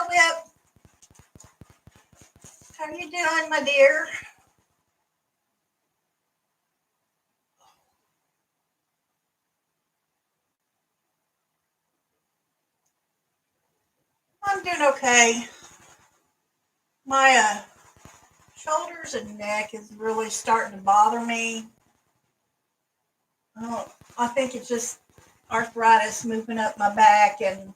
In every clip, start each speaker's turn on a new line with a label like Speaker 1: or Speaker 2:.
Speaker 1: Whip. How are you doing, my dear? I'm doing okay. My shoulders and neck is really starting to bother me. I think it's just arthritis moving up my back and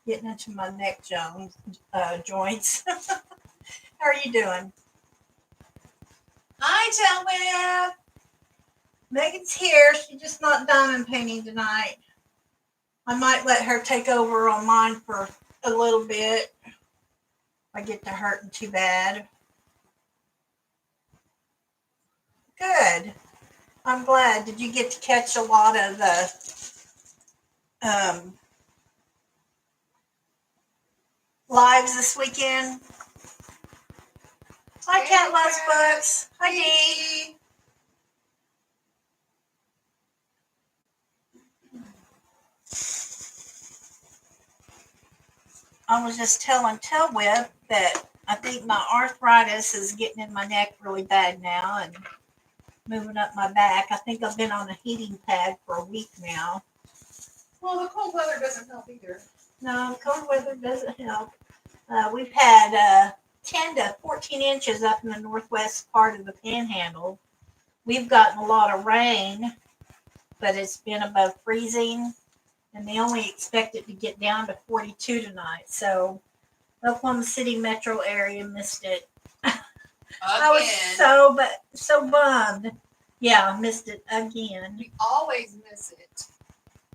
Speaker 1: getting into my neck joints. How are you doing? Hi, Telweb. Megan's here. She's just not diamond painting tonight. I might let her take over on mine for a little bit. If I get to hurting too bad. Good. I'm glad. Did you get to catch a lot of the lives this weekend? Hi, Cat Loves Books. Hi, Dee. I was just telling Telweb that I think my arthritis is getting in my neck really bad now and moving up my back. I think I've been on a heating pad for a week now.
Speaker 2: Well, the cold weather doesn't help either.
Speaker 1: No, cold weather doesn't help. We've had 10 to 14 inches up in the northwest part of the panhandle. We've gotten a lot of rain, but it's been above freezing, and they only expect it to get down to 42 tonight. So, Oklahoma City metro area missed it. I was so bummed. Yeah, missed it again.
Speaker 2: We always miss it.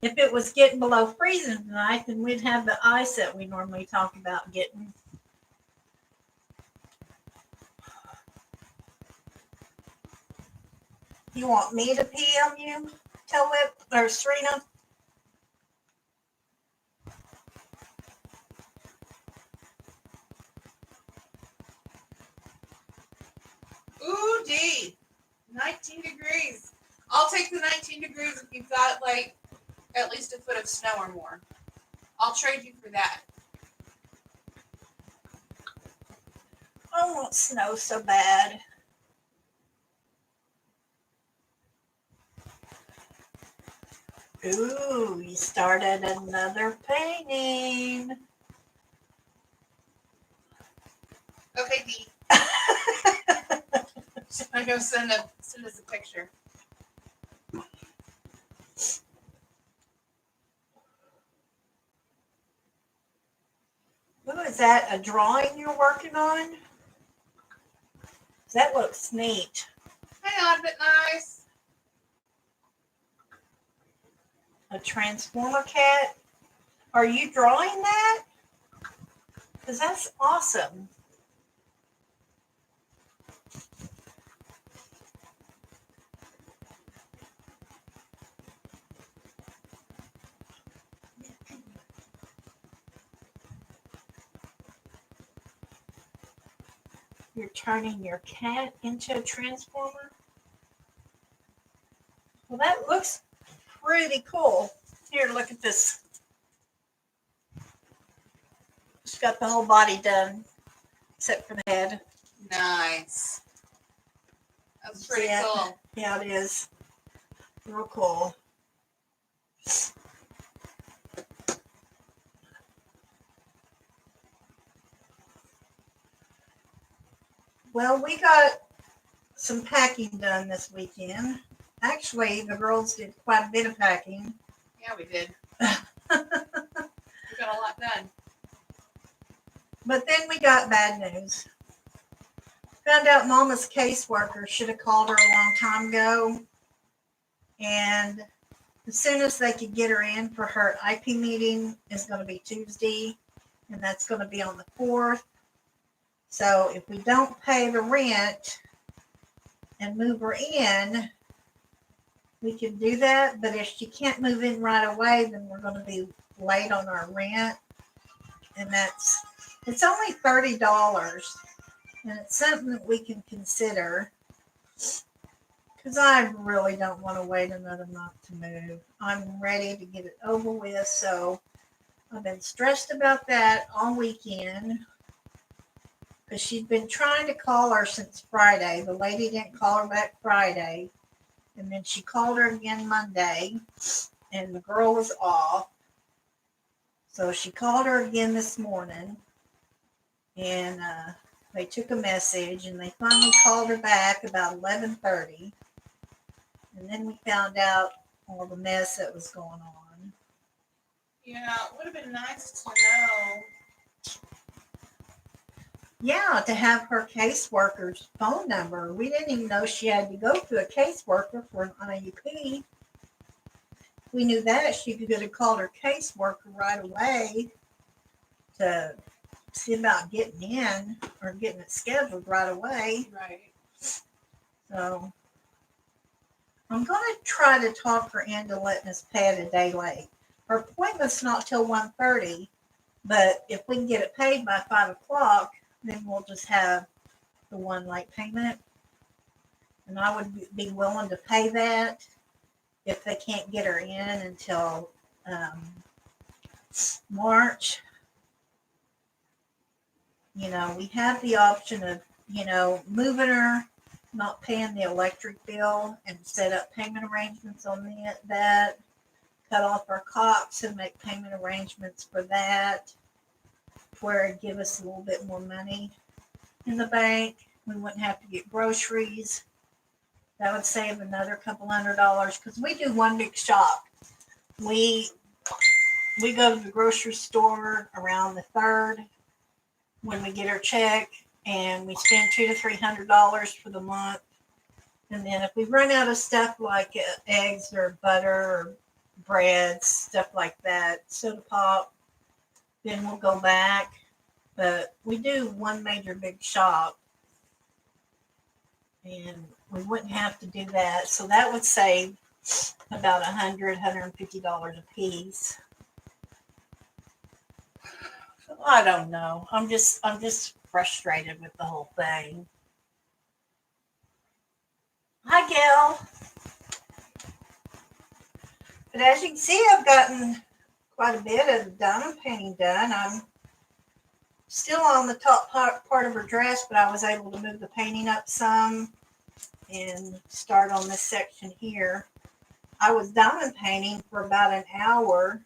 Speaker 1: If it was getting below freezing tonight, then we'd have the ice that we normally talk about getting. You want me to PM you? Tell Whip or Serena?
Speaker 2: Ooh, gee. 19 degrees. I'll take the 19 degrees if you've got like at least a foot of snow or more. I'll trade you for that.
Speaker 1: I don't want snow so bad. Ooh, you started another painting.
Speaker 2: Okay, Dee. I'm gonna send us a picture.
Speaker 1: Ooh, is that a drawing you're working on? That looks neat.
Speaker 2: Hang on, but nice.
Speaker 1: A transformer cat? Are you drawing that? Because that's awesome. You're turning your cat into a transformer? Well, that looks pretty cool. Here, look at this. She's got the whole body done, except for the head.
Speaker 2: Nice. That's pretty cool.
Speaker 1: Yeah, it is. Real cool. Well, we got some packing done this weekend. Actually, the girls did quite a bit of packing.
Speaker 2: Yeah, we did. We got a lot done.
Speaker 1: But then we got bad news. Found out Mama's caseworker should have called her a long time ago. And as soon as they could get her in for her IP meeting is going to be Tuesday. And that's going to be on the 4th. So if we don't pay the rent and move her in, we can do that. But if she can't move in right away, then we're going to be late on our rent. And it's only $30. And it's something that we can consider. Because I really don't want to wait another month to move. I'm ready to get it over with. So I've been stressed about that all weekend because she's been trying to call her since Friday. The lady didn't call her back Friday. And then she called her again Monday, and the girl was off. So she called her again this morning, and they took a message, and they finally called her back about 11:30. And then we found out all the mess that was going on.
Speaker 2: Yeah, it would have been nice to know.
Speaker 1: Yeah, to have her caseworker's phone number. We didn't even know she had to go to a caseworker for an IUP. We knew that she could have called her caseworker right away to see about getting in or getting it scheduled right away.
Speaker 2: Right.
Speaker 1: So I'm going to try to talk her into letting us pay it a day late. Her appointment's not till 1:30, but if we can get it paid by 5 o'clock, then we'll just have the one late payment. And I would be willing to pay that if they can't get her in until March. We have the option of, moving her, not paying the electric bill, and set up payment arrangements on that, cut off our Cox and make payment arrangements for that, where it'd give us a little bit more money in the bank. We wouldn't have to get groceries. That would save another couple $100 because we do one big shop. We go to the grocery store around the 3rd when we get our check, and we spend $200 to $300 for the month. And then if we run out of stuff like eggs or butter or bread, stuff like that, soda pop, then we'll go back. But we do one major big shop, and we wouldn't have to do that. So that would save about $100, $150 a piece. I don't know. I'm just frustrated with the whole thing. Hi, Gail. But as you can see, I've gotten quite a bit of the diamond painting done. I'm still on the top part of her dress, but I was able to move the painting up some and start on this section here. I was diamond painting for about an hour,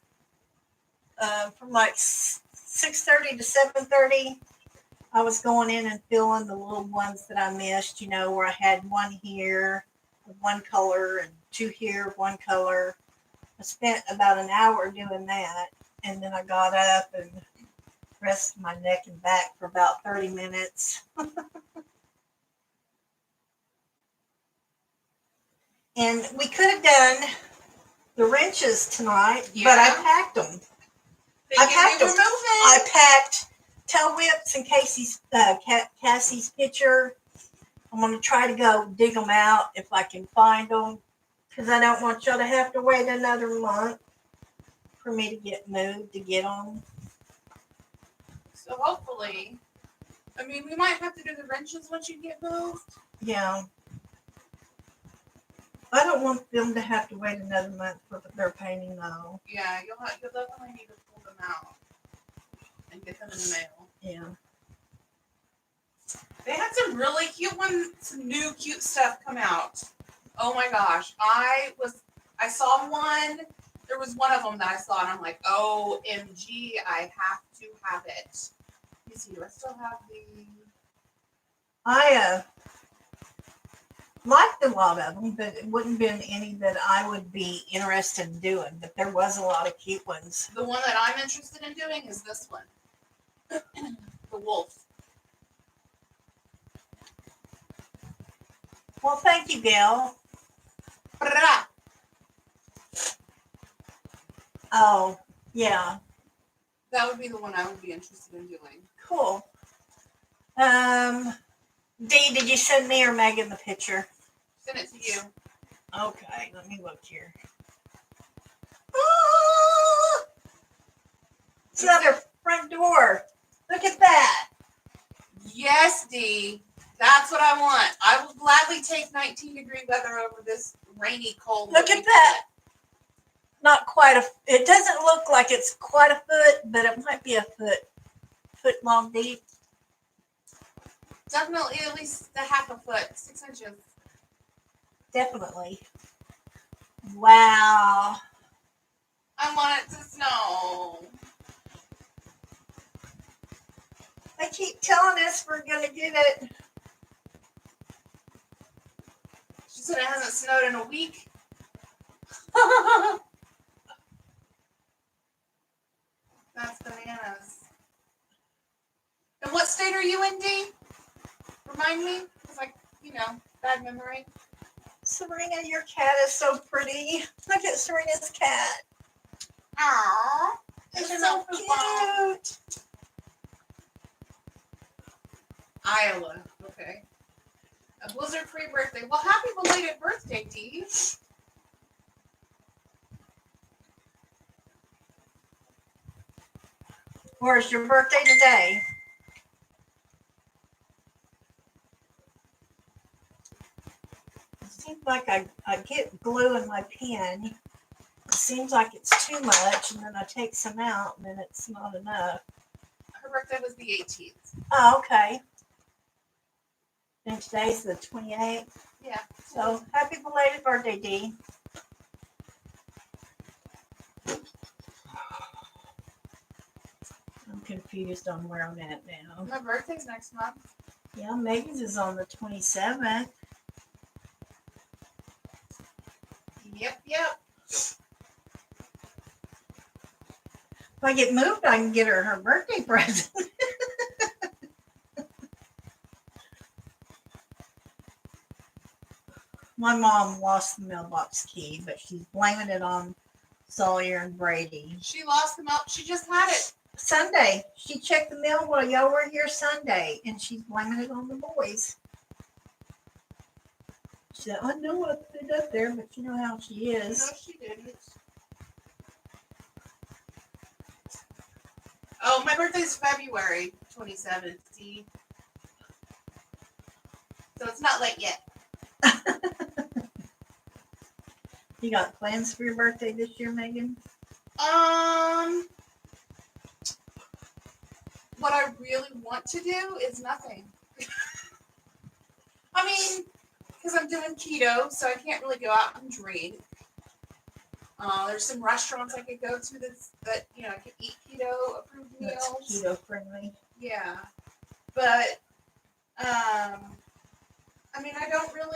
Speaker 1: from like 6:30 to 7:30. I was going in and filling the little ones that I missed, where I had one here with one color and two here with one color. I spent about an hour doing that, and then I got up and rested my neck and back for about 30 minutes. And we could have done the wrenches tonight, but I packed them. I packed tail whips in Cassie's picture. I'm going to try to go dig them out if I can find them, because I don't want y'all to have to wait another month for me to get moved to get them.
Speaker 2: So hopefully, we might have to do the wrenches once you get moved.
Speaker 1: Yeah. I don't want them to have to wait another month for their painting, though.
Speaker 2: Yeah, you'll definitely need to pull them out and get them in the mail.
Speaker 1: Yeah.
Speaker 2: They had some really cute ones, some new cute stuff come out. Oh my gosh. I saw one. There was one of them that I saw, and I'm like, OMG, I have to have it. Let me see, do I still have the...
Speaker 1: I liked a lot of them, but it wouldn't been any that I would be interested in doing. But there was a lot of cute ones.
Speaker 2: The one that I'm interested in doing is this one. The wolf.
Speaker 1: Well, thank you, Gail.
Speaker 2: Bra.
Speaker 1: Oh, yeah.
Speaker 2: That would be the one I would be interested in doing.
Speaker 1: Cool. Dee, did you send me or Megan the picture?
Speaker 2: Send it to you.
Speaker 1: Okay, let me look here. It's another front door. Look at that.
Speaker 2: Yes, Dee. That's what I want. I will gladly take 19-degree weather over this rainy, cold.
Speaker 1: Look at that. not quite a. It doesn't look like it's quite a foot, but it might be a foot long deep.
Speaker 2: Definitely at least a half a foot, 6 inches.
Speaker 1: Definitely. Wow.
Speaker 2: I want it to snow.
Speaker 1: They keep telling us we're gonna get it.
Speaker 2: She said it hasn't snowed in a week. That's bananas. And what state are you in, Dee? Remind me? It's like, bad memory.
Speaker 1: Serena, your cat is so pretty. Look at Serena's cat.
Speaker 2: Aww. It's
Speaker 1: Isn't
Speaker 2: so
Speaker 1: it cute?
Speaker 2: Iowa. Okay. A blizzard-free birthday. Well, happy belated birthday, Dee.
Speaker 1: Or is your birthday today? It seems like I get glue in my pen. It seems like it's too much, and then I take some out, and then it's not enough.
Speaker 2: Her birthday was the 18th.
Speaker 1: Oh, okay. And today's the 28th.
Speaker 2: Yeah.
Speaker 1: So happy belated birthday, Dee. I'm confused on where I'm at now.
Speaker 2: My birthday's next month.
Speaker 1: Yeah, Megan's is on the 27th.
Speaker 2: Yep.
Speaker 1: If I get moved, I can get her birthday present. My mom lost the mailbox key, but she's blaming it on Sawyer and Brady.
Speaker 2: She lost them out. She just had it.
Speaker 1: Sunday, she checked the mail while y'all were here Sunday, and she's blaming it on the boys. She said, I know I put it up there, but you know how she is.
Speaker 2: No, she didn't. Oh, my birthday's February 27th, Dee. So it's not late yet.
Speaker 1: You got plans for your birthday this year, Megan?
Speaker 2: What I really want to do is nothing. I mean, because I'm doing keto, so I can't really go out and drink. There's some restaurants I could go to that I could eat keto approved meals.
Speaker 1: That's keto friendly.
Speaker 2: Yeah, but I mean, I don't know.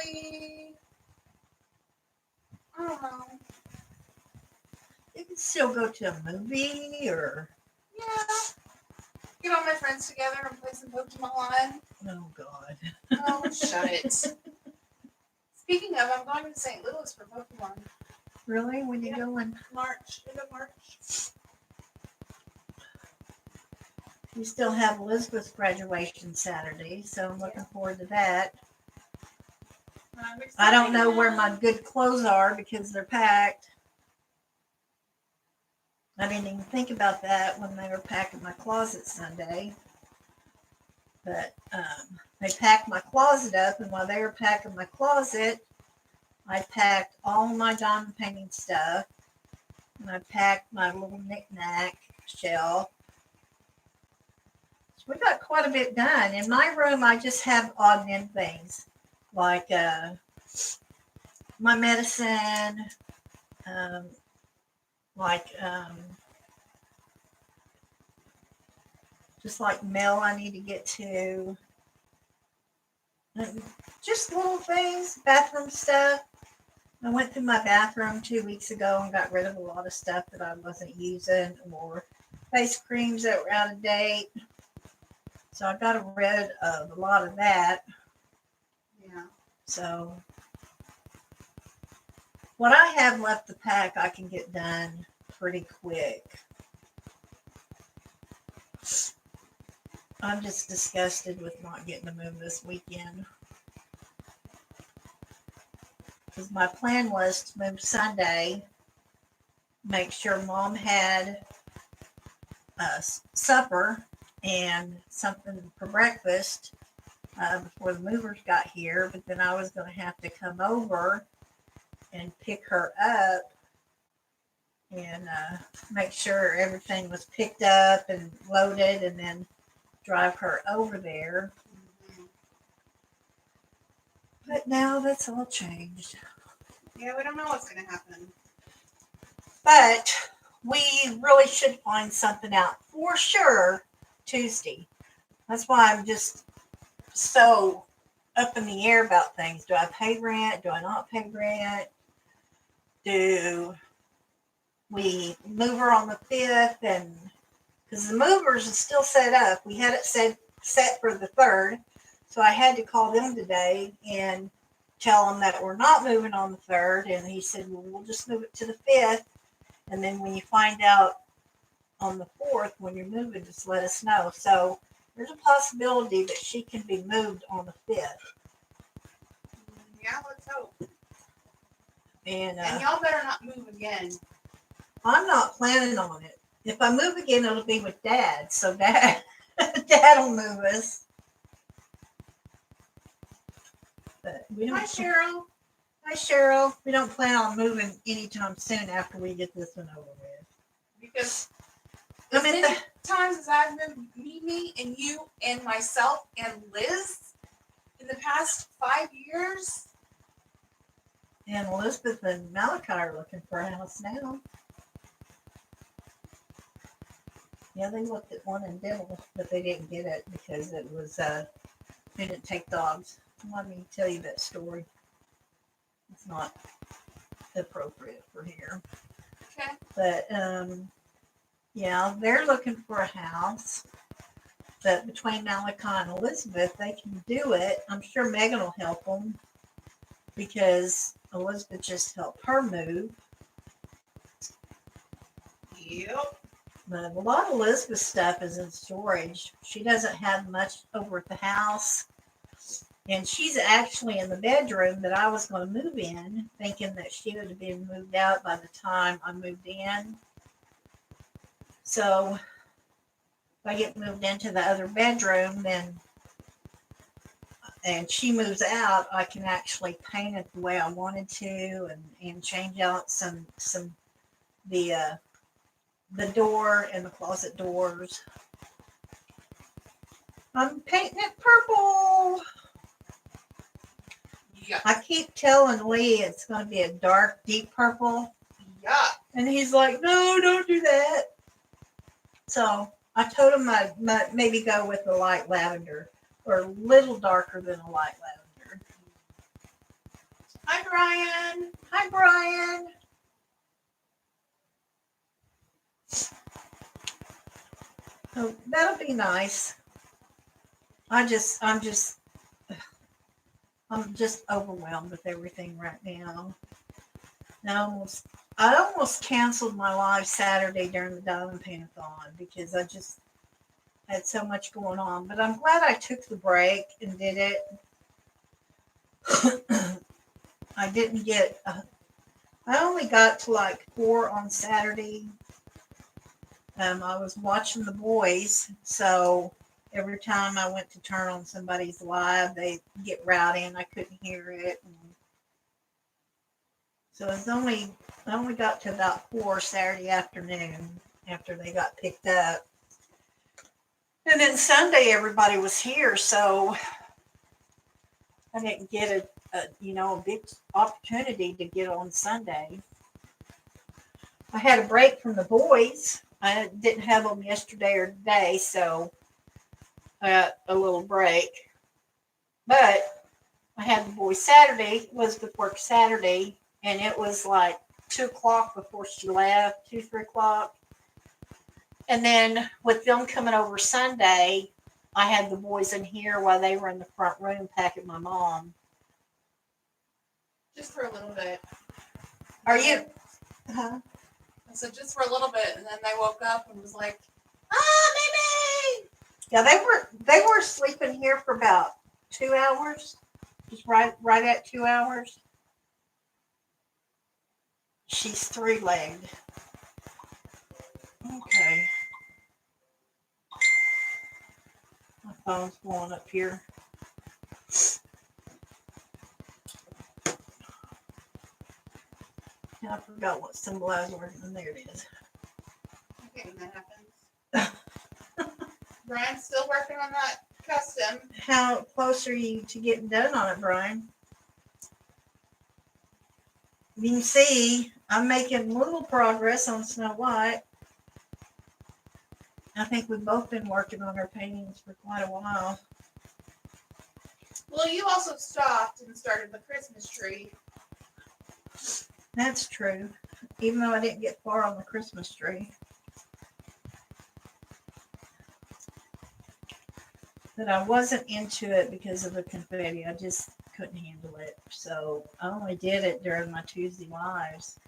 Speaker 1: You can still go to a movie or.
Speaker 2: Yeah. Get all my friends together and play some Pokemon.
Speaker 1: Oh, God.
Speaker 2: Oh, shut it. Speaking of, I'm going to St. Louis for Pokemon.
Speaker 1: Really? When you going?
Speaker 2: March. End of March.
Speaker 1: You still have Elizabeth's graduation Saturday, so I'm looking forward to that. I don't know where my good clothes are because they're packed. I didn't even think about that when they were packing my closet Sunday. But they packed my closet up, and while they were packing my closet, I packed all my diamond painting stuff, and I packed my little knick-knack shelf. So we got quite a bit done. In my room, I just have odd and end things, like my medicine, just like mail I need to get to. Just little things, bathroom stuff. I went through my bathroom 2 weeks ago and got rid of a lot of stuff that I wasn't using, or face creams that were out of date. So I got rid of a lot of that.
Speaker 2: Yeah.
Speaker 1: So what I have left to pack, I can get done pretty quick. I'm just disgusted with not getting to move this weekend. Because my plan was to move Sunday, make sure Mom had supper and something for breakfast before the movers got here. But then I was going to have to come over and pick her up and make sure everything was picked up and loaded, and then drive her over there.
Speaker 2: Mhm.
Speaker 1: But now that's all changed.
Speaker 2: Yeah, we don't know what's gonna happen.
Speaker 1: But we really should find something out for sure Tuesday. That's why I'm just so up in the air about things. Do I pay rent? Do I not pay rent? Do we move her on the 5th? And because the movers is still set up, we had it set for the 3rd. So I had to call them today and tell them that we're not moving on the 3rd. And he said, well, we'll just move it to the 5th. And then when you find out on the 4th, when you're moving, just let us know. So there's a possibility that she can be moved on the 5th.
Speaker 2: Yeah, let's hope.
Speaker 1: And
Speaker 2: And y'all better not move again.
Speaker 1: I'm not planning on it. If I move again, it'll be with Dad. So Dad'll move us. But we don't.
Speaker 2: Hi, Cheryl.
Speaker 1: Hi, Cheryl. We don't plan on moving anytime soon after we get this one over with.
Speaker 2: Because
Speaker 1: I
Speaker 2: as
Speaker 1: mean,
Speaker 2: many times as I've been me and you and myself and Liz in the past 5 years.
Speaker 1: and Elizabeth and Malachi are looking for a house now. Yeah, they looked at one in Dental, but they didn't get it because it was they didn't take dogs. Let me tell you that story. It's not appropriate for here.
Speaker 2: Okay.
Speaker 1: But yeah, they're looking for a house. But between Malachi and Elizabeth, they can do it. I'm sure Megan will help them because Elizabeth just helped her move.
Speaker 2: Yep.
Speaker 1: But a lot of Elizabeth's stuff is in storage. She doesn't have much over at the house. And she's actually in the bedroom that I was going to move in, thinking that she would have been moved out by the time I moved in. So if I get moved into the other bedroom, then and she moves out, I can actually paint it the way I wanted to, and change out some the door and the closet doors. I'm painting it purple.
Speaker 2: Yuck.
Speaker 1: I keep telling Lee it's going to be a dark, deep purple,
Speaker 2: Yuck.
Speaker 1: and he's like, "No, don't do that." So I told him I'd maybe go with a light lavender, or a little darker than a light lavender.
Speaker 2: Hi, Brian.
Speaker 1: Hi, Brian. So that'll be nice. I'm just overwhelmed with everything right now. And I almost canceled my live Saturday during the Diamond Paintathon because I just had so much going on. But I'm glad I took the break and did it. I didn't get. I only got to like 4 on Saturday. I was watching the boys, so every time I went to turn on somebody's live, they get rowdy and I couldn't hear it. So I only got to about 4 Saturday afternoon after they got picked up. And then Sunday everybody was here, so I didn't get a big opportunity to get on Sunday. I had a break from the boys. I didn't have them yesterday or today, so I got a little break. But I had the boys Saturday. Elizabeth worked Saturday, and it was like 2 o'clock before she left, 2, 3 o'clock. And then with them coming over Sunday, I had the boys in here while they were in the front room packing my mom.
Speaker 2: Just for a little bit.
Speaker 1: Are you? Huh?
Speaker 2: I said just for a little bit, and then they woke up and was like, Mimi!
Speaker 1: Yeah, they were sleeping here for about 2 hours, just right at 2 hours. She's 3-legged. Okay. My phone's blowing up here. I forgot what symbol I was working on. There it is.
Speaker 2: Okay, when that happens. Brian's still working on that custom.
Speaker 1: How close are you to getting done on it, Brian? You can see I'm making little progress on Snow White. I think we've both been working on our paintings for quite a while.
Speaker 2: Well, you also stopped and started the Christmas tree.
Speaker 1: That's true, even though I didn't get far on the Christmas tree. But I wasn't into it because of the confetti. I just couldn't handle it. So I only did it during my Tuesday lives.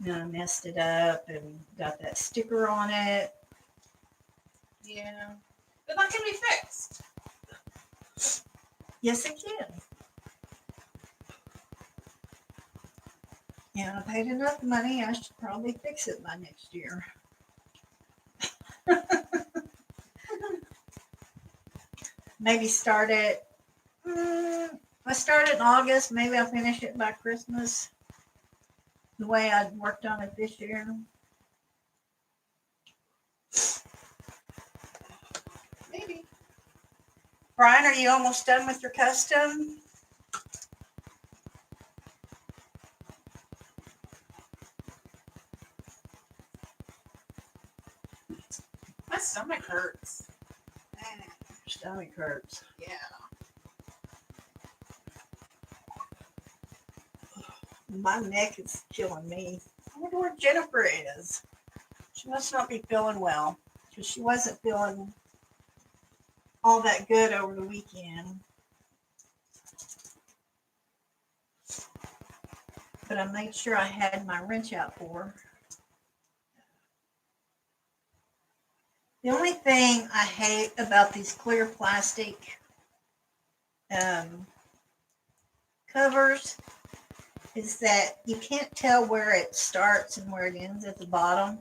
Speaker 1: And I messed it up and got that sticker on it.
Speaker 2: Yeah. But that can be fixed.
Speaker 1: Yes, it can. And I paid enough money. I should probably fix it by next year. Maybe start it. If I start it in August, maybe I'll finish it by Christmas. The way I worked on it this year.
Speaker 2: Maybe.
Speaker 1: Brian, are you almost done with your custom?
Speaker 2: My stomach hurts.
Speaker 1: Stomach hurts.
Speaker 2: Yeah.
Speaker 1: My neck is killing me. I wonder where Jennifer is. She must not be feeling well because she wasn't feeling all that good over the weekend. But I made sure I had my wrench out for her. The only thing I hate about these clear plastic covers is that you can't tell where it starts and where it ends at the bottom.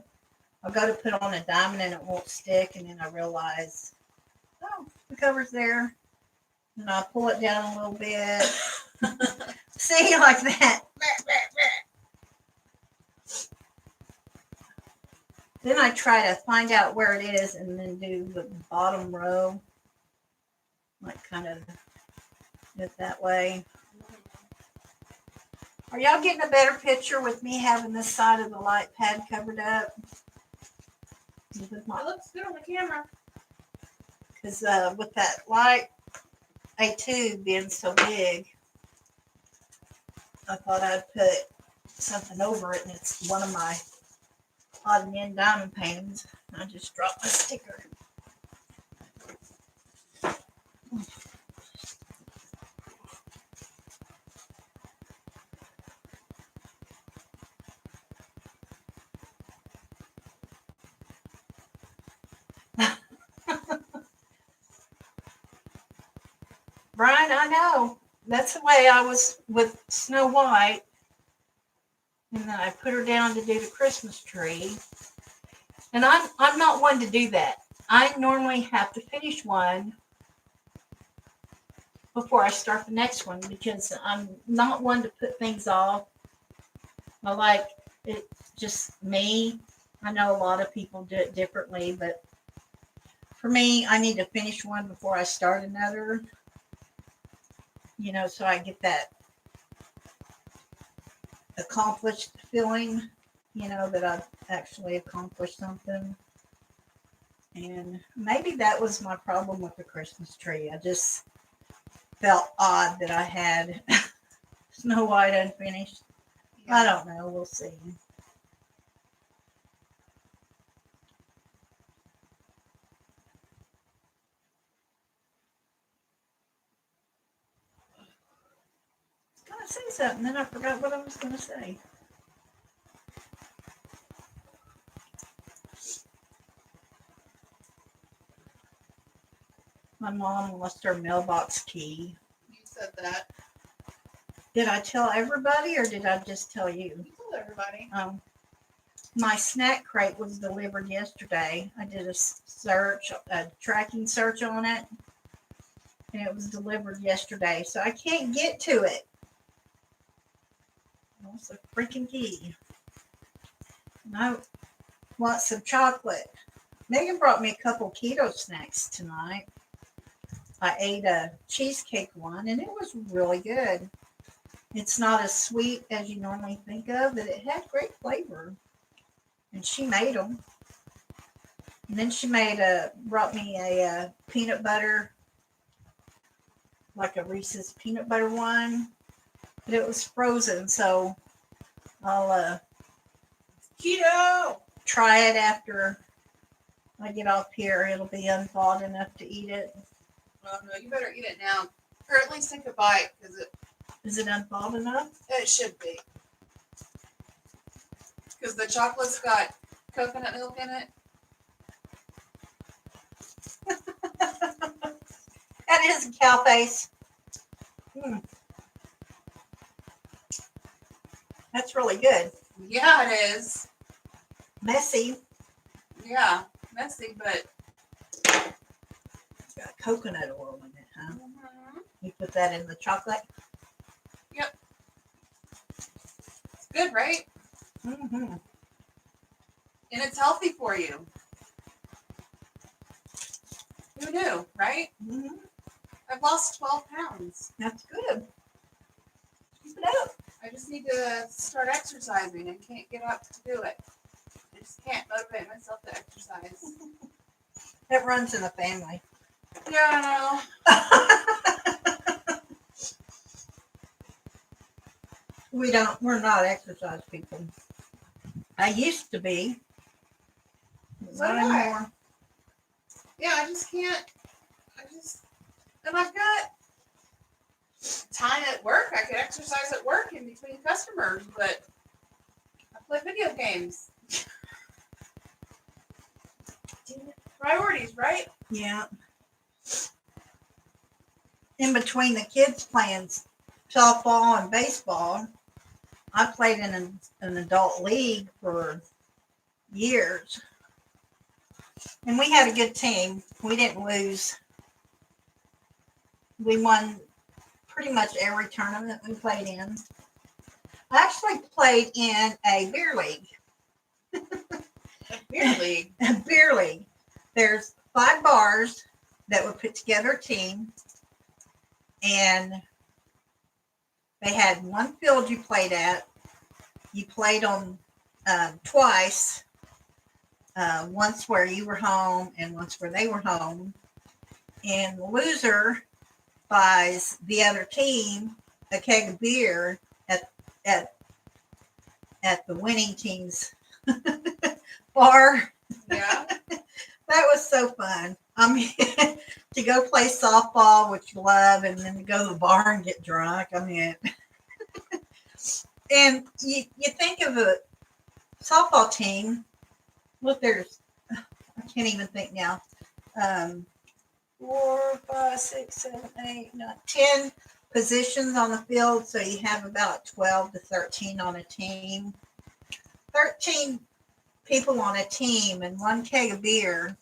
Speaker 1: I'll go to put on a diamond and it won't stick, and then I realize, oh, the cover's there. And I pull it down a little bit. See, like that. Then I try to find out where it is and then do the bottom row. Like kind of it that way. Are y'all getting a better picture with me having this side of the light pad covered up?
Speaker 2: It looks good on the camera.
Speaker 1: Because with that light A2 being so big, I thought I'd put something over it, and it's one of my odd and end diamond paintings. I just dropped my sticker. Brian, I know. That's the way I was with Snow White. And then I put her down to do the Christmas tree. And I'm not one to do that. I normally have to finish one before I start the next one because I'm not one to put things off. I like it, just me. I know a lot of people do it differently, but for me, I need to finish one before I start another. You know, so I get that accomplished feeling, you know, that I've actually accomplished something. And maybe that was my problem with the Christmas tree. I just felt odd that I had Snow White unfinished. I don't know. We'll see. I was going to say something, then I forgot what I was going to say. My mom lost her mailbox key.
Speaker 2: You said that.
Speaker 1: Did I tell everybody or did I just tell you?
Speaker 2: You told everybody.
Speaker 1: My snack crate was delivered yesterday. I did a tracking search on it, and it was delivered yesterday. So I can't get to it What's a freaking key? And I want some chocolate. Megan brought me a couple keto snacks tonight. I ate a cheesecake one and it was really good. It's not as sweet as you normally think of, but it had great flavor. And she made them. And then she brought me a peanut butter, like a Reese's peanut butter one, but it was frozen, so I'll
Speaker 2: Keto.
Speaker 1: try it after I get off here. It'll be unthawed enough to eat it.
Speaker 2: Oh no, you better eat it now, or at least take a bite, because
Speaker 1: Is it unthawed enough?
Speaker 2: it should be. Because the chocolate's got coconut milk in it.
Speaker 1: That is a cow face. That's really good.
Speaker 2: Yeah, it is.
Speaker 1: Messy.
Speaker 2: Yeah, messy, but
Speaker 1: It's got coconut oil in it, huh?
Speaker 2: mhm.
Speaker 1: You put that in the chocolate.
Speaker 2: It's good, right?
Speaker 1: Mm-hmm.
Speaker 2: And it's healthy for you. Who knew, right?
Speaker 1: Mm-hmm.
Speaker 2: I've lost 12 pounds.
Speaker 1: That's good. Keep it up.
Speaker 2: I just need to start exercising and can't get up to do it. I just can't motivate myself to exercise.
Speaker 1: It runs in the family.
Speaker 2: Yeah, I know.
Speaker 1: We're not exercise people. I used to be. But
Speaker 2: So
Speaker 1: not
Speaker 2: do I.
Speaker 1: anymore.
Speaker 2: Yeah, I just can't. And I've got time at work. I could exercise at work in between customers, but I play video games. Priorities, right?
Speaker 1: Yeah. In between the kids playing softball and baseball, I played in an adult league for years. And we had a good team. We didn't lose. We won pretty much every tournament we played in. I actually played in a beer league.
Speaker 2: Beer league.
Speaker 1: A beer league. There's 5 bars that would put together a team, and they had one field you played at. You played on twice, once where you were home and once where they were home. And the loser buys the other team a keg of beer at the winning team's bar.
Speaker 2: Yeah.
Speaker 1: That was so fun. I mean, to go play softball, which you love, and then to go to the bar and get drunk. I mean, and you think of a softball team. Look, I can't even think now. 4, 5, 6, 7, 8, 9, 10 positions on the field. So you have about 12 to 13 on a team. 13 people on a team and one keg of beer.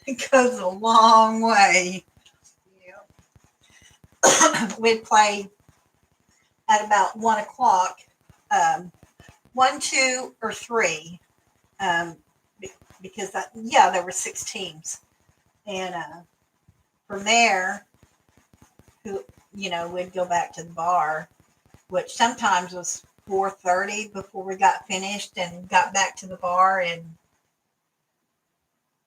Speaker 1: It goes a long way.
Speaker 2: Yep.
Speaker 1: We'd play at about 1 o'clock, 1, 2, or 3, because there were 6 teams, and from there, we'd go back to the bar, which sometimes was 4:30 before we got finished and got back to the bar, and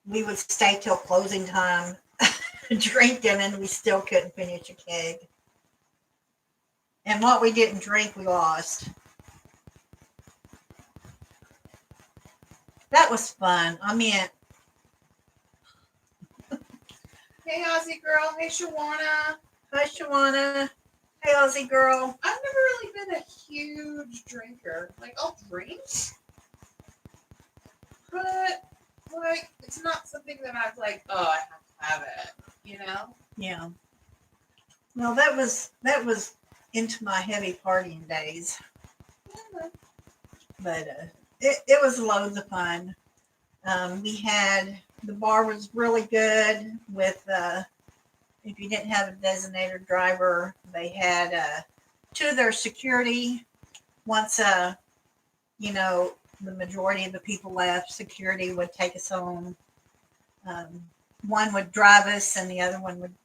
Speaker 1: we would stay till closing time drinking, and we still couldn't finish a keg. And what we didn't drink, we lost. That was fun. I mean,
Speaker 2: Hey, Aussie girl. Hey, Shawana.
Speaker 1: hi, Shawana. Hey, Aussie girl.
Speaker 2: I've never really been a huge drinker. Like, I'll drink, but like, it's not something that I've like, oh, I have to have it. You know?
Speaker 1: Yeah. Well, that was into my heavy partying days,
Speaker 2: Yeah.
Speaker 1: but it was loads of fun. The bar was really good with, if you didn't have a designated driver, they had two of their security, once you know, the majority of the people left, security would take us home. Um, one would drive us, and the other one would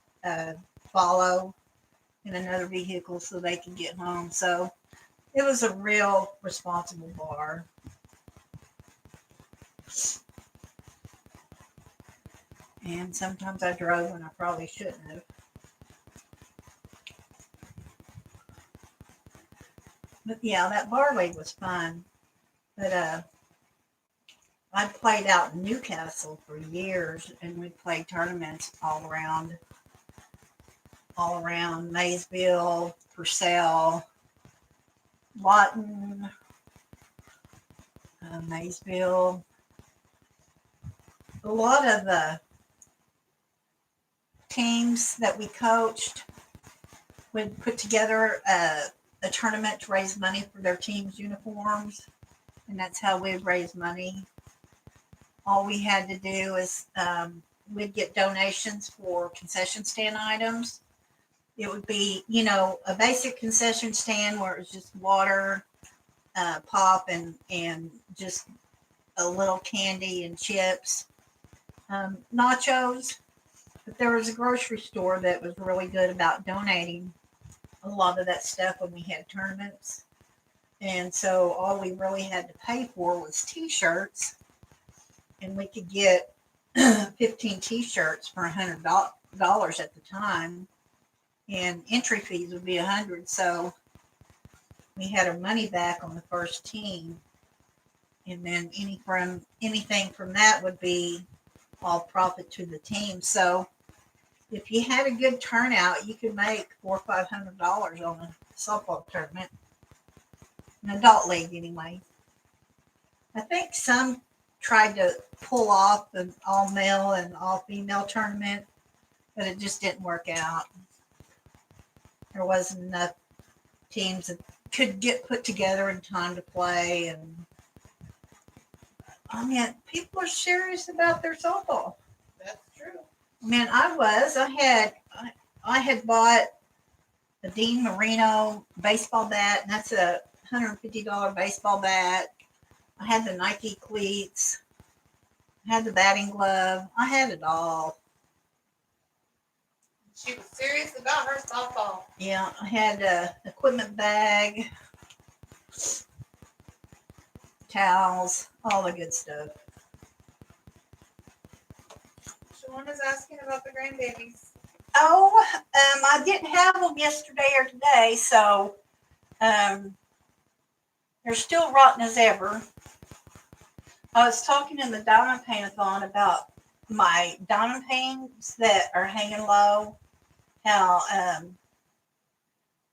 Speaker 1: follow in another vehicle so they could get home. So it was a real responsible bar. And sometimes I drove when I probably shouldn't have. But yeah, that bar league was fun. But I played out in Newcastle for years, and we played tournaments all around Maysville, Purcell, Lawton, Maysville. A lot of the teams that we coached would put together a tournament to raise money for their team's uniforms, and that's how we'd raise money. All we had to do is we'd get donations for concession stand items. It would be, you know, a basic concession stand where it was just water, pop, and just a little candy and chips, nachos. But there was a grocery store that was really good about donating a lot of that stuff when we had tournaments. And so all we really had to pay for was t-shirts, and we could get 15 t-shirts for $100 at the time, and entry fees would be $100. So we had our money back on the first team, and then anything from that would be all profit to the team. So if you had a good turnout, you could make $400 or $500 on a softball tournament, an adult league anyway. I think some tried to pull off an all male and all female tournament, but it just didn't work out. There wasn't enough teams that could get put together in time to play, and I mean, people are serious about their softball.
Speaker 2: That's true.
Speaker 1: Man, I had bought a Dean Marino baseball bat, and that's a $150 baseball bat. I had the Nike cleats. I had the batting glove. I had it all.
Speaker 2: She was serious about her softball.
Speaker 1: Yeah, I had a equipment bag, towels, all the good stuff.
Speaker 2: Siobhan is asking about the grandbabies.
Speaker 1: Oh, I didn't have them yesterday or today, so they're still rotten as ever. I was talking in the diamond paint-a-thon about my diamond paints that are hanging low, how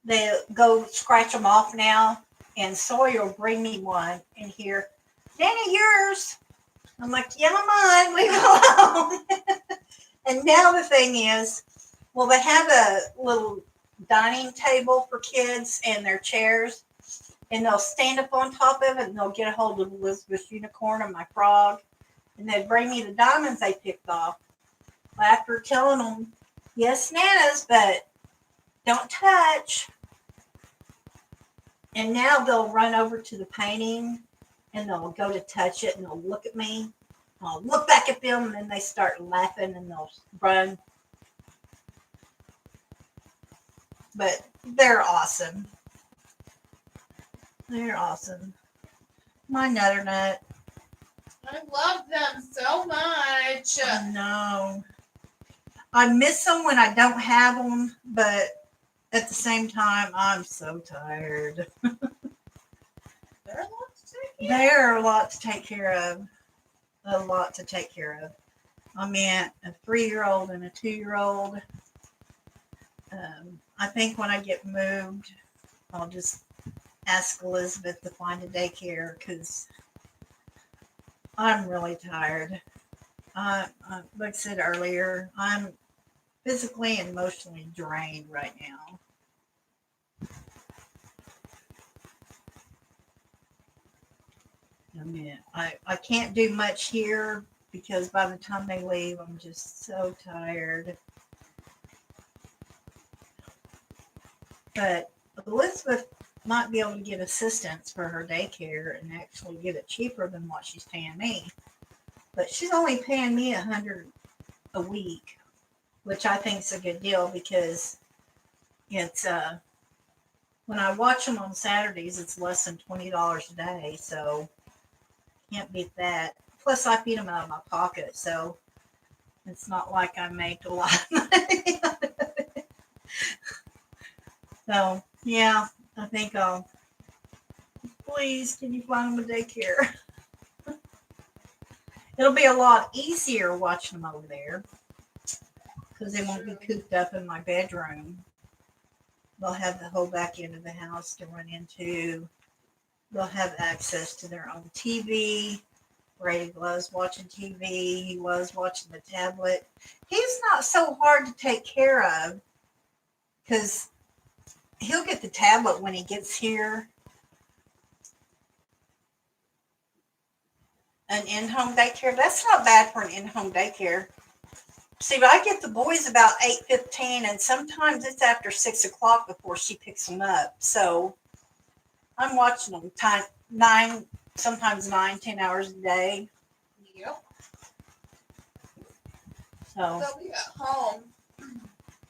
Speaker 1: they go scratch them off now, and Sawyer will bring me one in here. Danny, yours. I'm like, yeah, mine. Leave it alone. And now the thing is, well, they have a little dining table for kids and their chairs, and they'll stand up on top of it, and they'll get a hold of Elizabeth's unicorn and my frog, and they'd bring me the diamonds they picked off. After telling them, yes, Nana's, but don't touch. And now they'll run over to the painting, and they'll go to touch it, and they'll look at me. I'll look back at them, and then they start laughing, and they'll run. But they're awesome. They're awesome. My nutter nut.
Speaker 2: I love them so much.
Speaker 1: I know. I miss them when I don't have them, but at the same time, I'm so tired.
Speaker 2: They're a lot to take care of.
Speaker 1: They're a lot to take care of. A lot to take care of. I mean, a 3-year-old and a 2-year-old. I think when I get moved, I'll just ask Elizabeth to find a daycare because I'm really tired. Like I said earlier, I'm physically and emotionally drained right now. I mean, I can't do much here because by the time they leave, I'm just so tired. But Elizabeth might be able to get assistance for her daycare and actually get it cheaper than what she's paying me. But she's only paying me $100 a week, which I think is a good deal because it's when I watch them on Saturdays, it's less than $20 a day, so can't beat that. Plus, I feed them out of my pocket, so it's not like I make a lot of money. So yeah, I think I'll. Please, can you find them a daycare? It'll be a lot easier watching them over there because they won't be cooped up in my bedroom. They'll have the whole back end of the house to run into. They'll have access to their own TV. Brady loves watching TV. He loves watching the tablet. He's not so hard to take care of because he'll get the tablet when he gets here. An in-home daycare, that's not bad for an in-home daycare. See, but I get the boys about 8:15, and sometimes it's after 6 o'clock before she picks them up. So I'm watching them sometimes 9, 10 hours a day.
Speaker 2: Yep.
Speaker 1: So
Speaker 2: They'll be at home.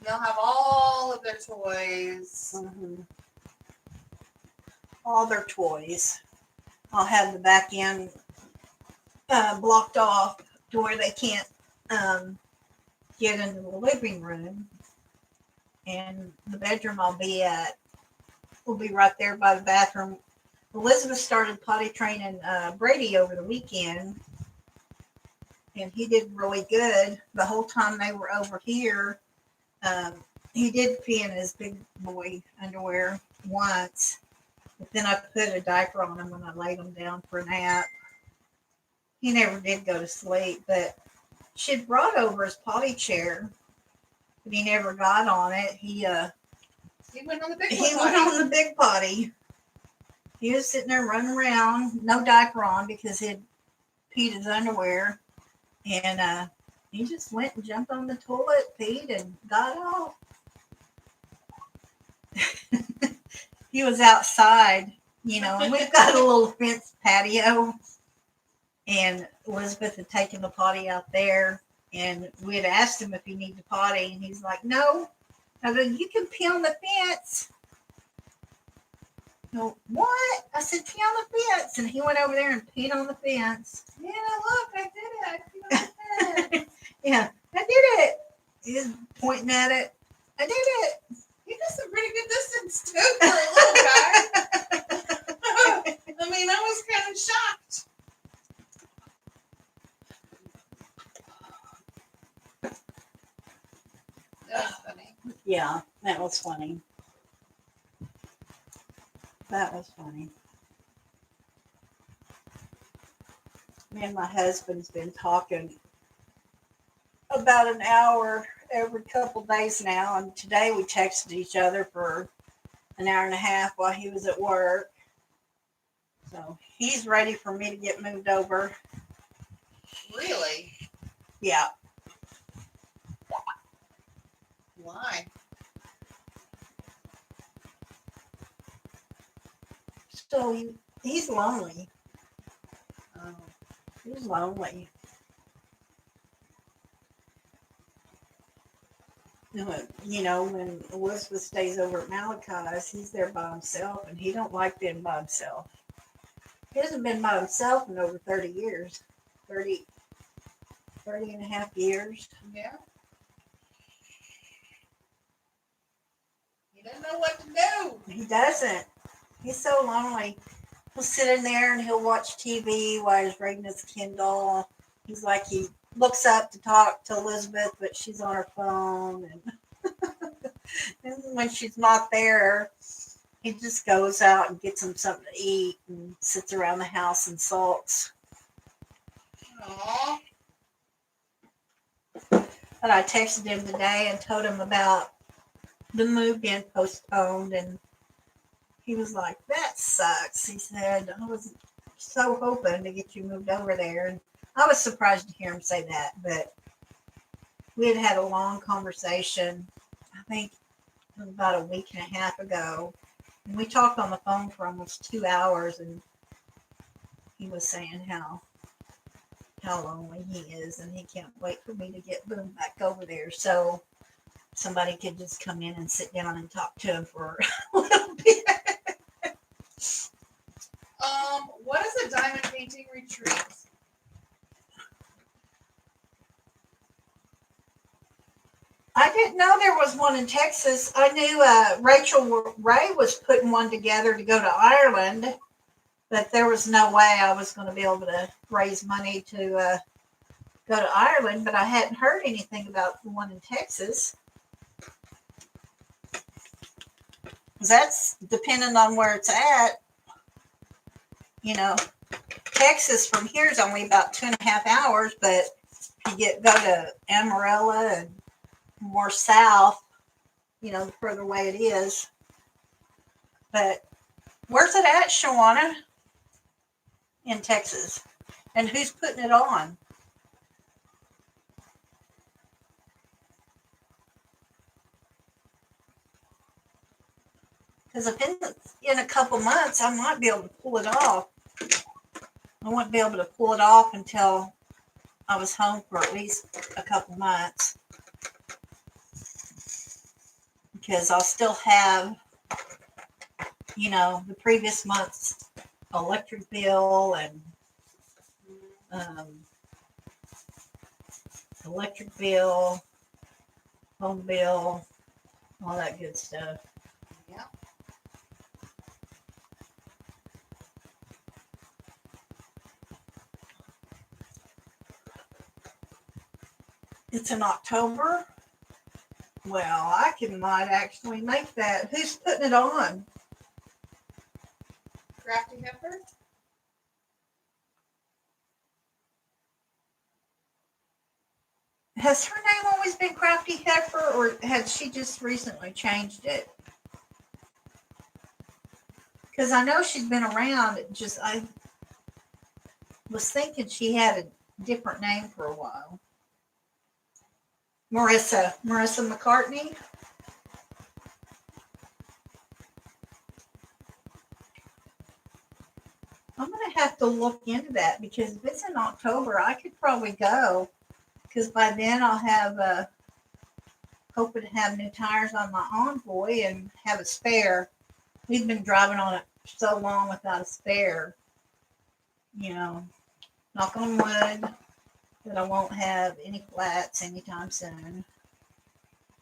Speaker 2: They'll have all of their toys.
Speaker 1: All their toys. I'll have the back end blocked off to where they can't get into the living room, and the bedroom I'll be at will be right there by the bathroom. Elizabeth started potty training Brady over the weekend, and he did really good the whole time they were over here. He did pee in his big boy underwear once, but then I put a diaper on him when I laid him down for a nap. He never did go to sleep, but she'd brought over his potty chair, but he never got on it. He
Speaker 2: went on the big
Speaker 1: he went on the big potty. He was sitting there running around, no diaper on because he'd peed his underwear, and he just went and jumped on the toilet, peed, and got off. He was outside, and we've got a little fenced patio. And Elizabeth had taken the potty out there, and we had asked him if he needed a potty, and he's like, "No." I go, "You can pee on the fence." No, what? I said, "Pee on the fence," and he went over there and peed on the fence.
Speaker 2: Yeah, look, I did it. I peed on the fence.
Speaker 1: Yeah, I did it. He's pointing at it. I did it.
Speaker 2: You did some pretty good distance too for a little guy. I mean, I was kind of shocked. That was funny.
Speaker 1: Yeah, that was funny. That was funny. Me and my husband's been talking about an hour every couple days now, and today we texted each other for an hour and a half while he was at work. So he's ready for me to get moved over.
Speaker 2: Really?
Speaker 1: Yeah.
Speaker 2: Why?
Speaker 1: So he's lonely.
Speaker 2: Oh.
Speaker 1: He's lonely. When Elizabeth stays over at Malachi's, he's there by himself, and he don't like being by himself. He hasn't been by himself in over 30 years. 30 and a half years.
Speaker 2: Yeah. He doesn't know what to do.
Speaker 1: He doesn't. He's so lonely. He'll sit in there and he'll watch TV while he's reading his Kindle. He's like, he looks up to talk to Elizabeth, but she's on her phone. And when she's not there, he just goes out and gets him something to eat and sits around the house and sulks.
Speaker 2: Aww.
Speaker 1: But I texted him today and told him about the move being postponed, and he was like, "That sucks." He said, "I was so hoping to get you moved over there." And I was surprised to hear him say that, but we had had a long conversation, I think about a week and a half ago, And we talked on the phone for almost 2 hours, and he was saying how lonely he is, and he can't wait for me to get Boom back over there so somebody could just come in and sit down and talk to him for a little bit.
Speaker 2: What is a diamond painting retreat?
Speaker 1: I didn't know there was one in Texas. I knew Rachel Ray was putting one together to go to Ireland, but there was no way I was going to be able to raise money to go to Ireland. But I hadn't heard anything about the one in Texas. That's depending on where it's at. You know, Texas from here is only about 2.5 hours, but if you go to Amarillo and more south, the further away it is. But where's it at, Shawana? In Texas. And who's putting it on? Because if in a couple months, I might be able to pull it off. I won't be able to pull it off until I was home for at least a couple months. Because I'll still have, the previous month's electric bill and home bill, all that good stuff.
Speaker 2: Yeah.
Speaker 1: It's in October. Well, might actually make that. Who's putting it on?
Speaker 2: Crafty Heifer?
Speaker 1: Has her name always been Crafty Heifer, or had she just recently changed it? Because I know she's been around. I was thinking she had a different name for a while. Marissa McCartney. I'm going to have to look into that, because if it's in October, I could probably go, because by then I'll have hoping to have new tires on my Envoy and have a spare. We've been driving on it so long without a spare. Knock on wood that I won't have any flats anytime soon.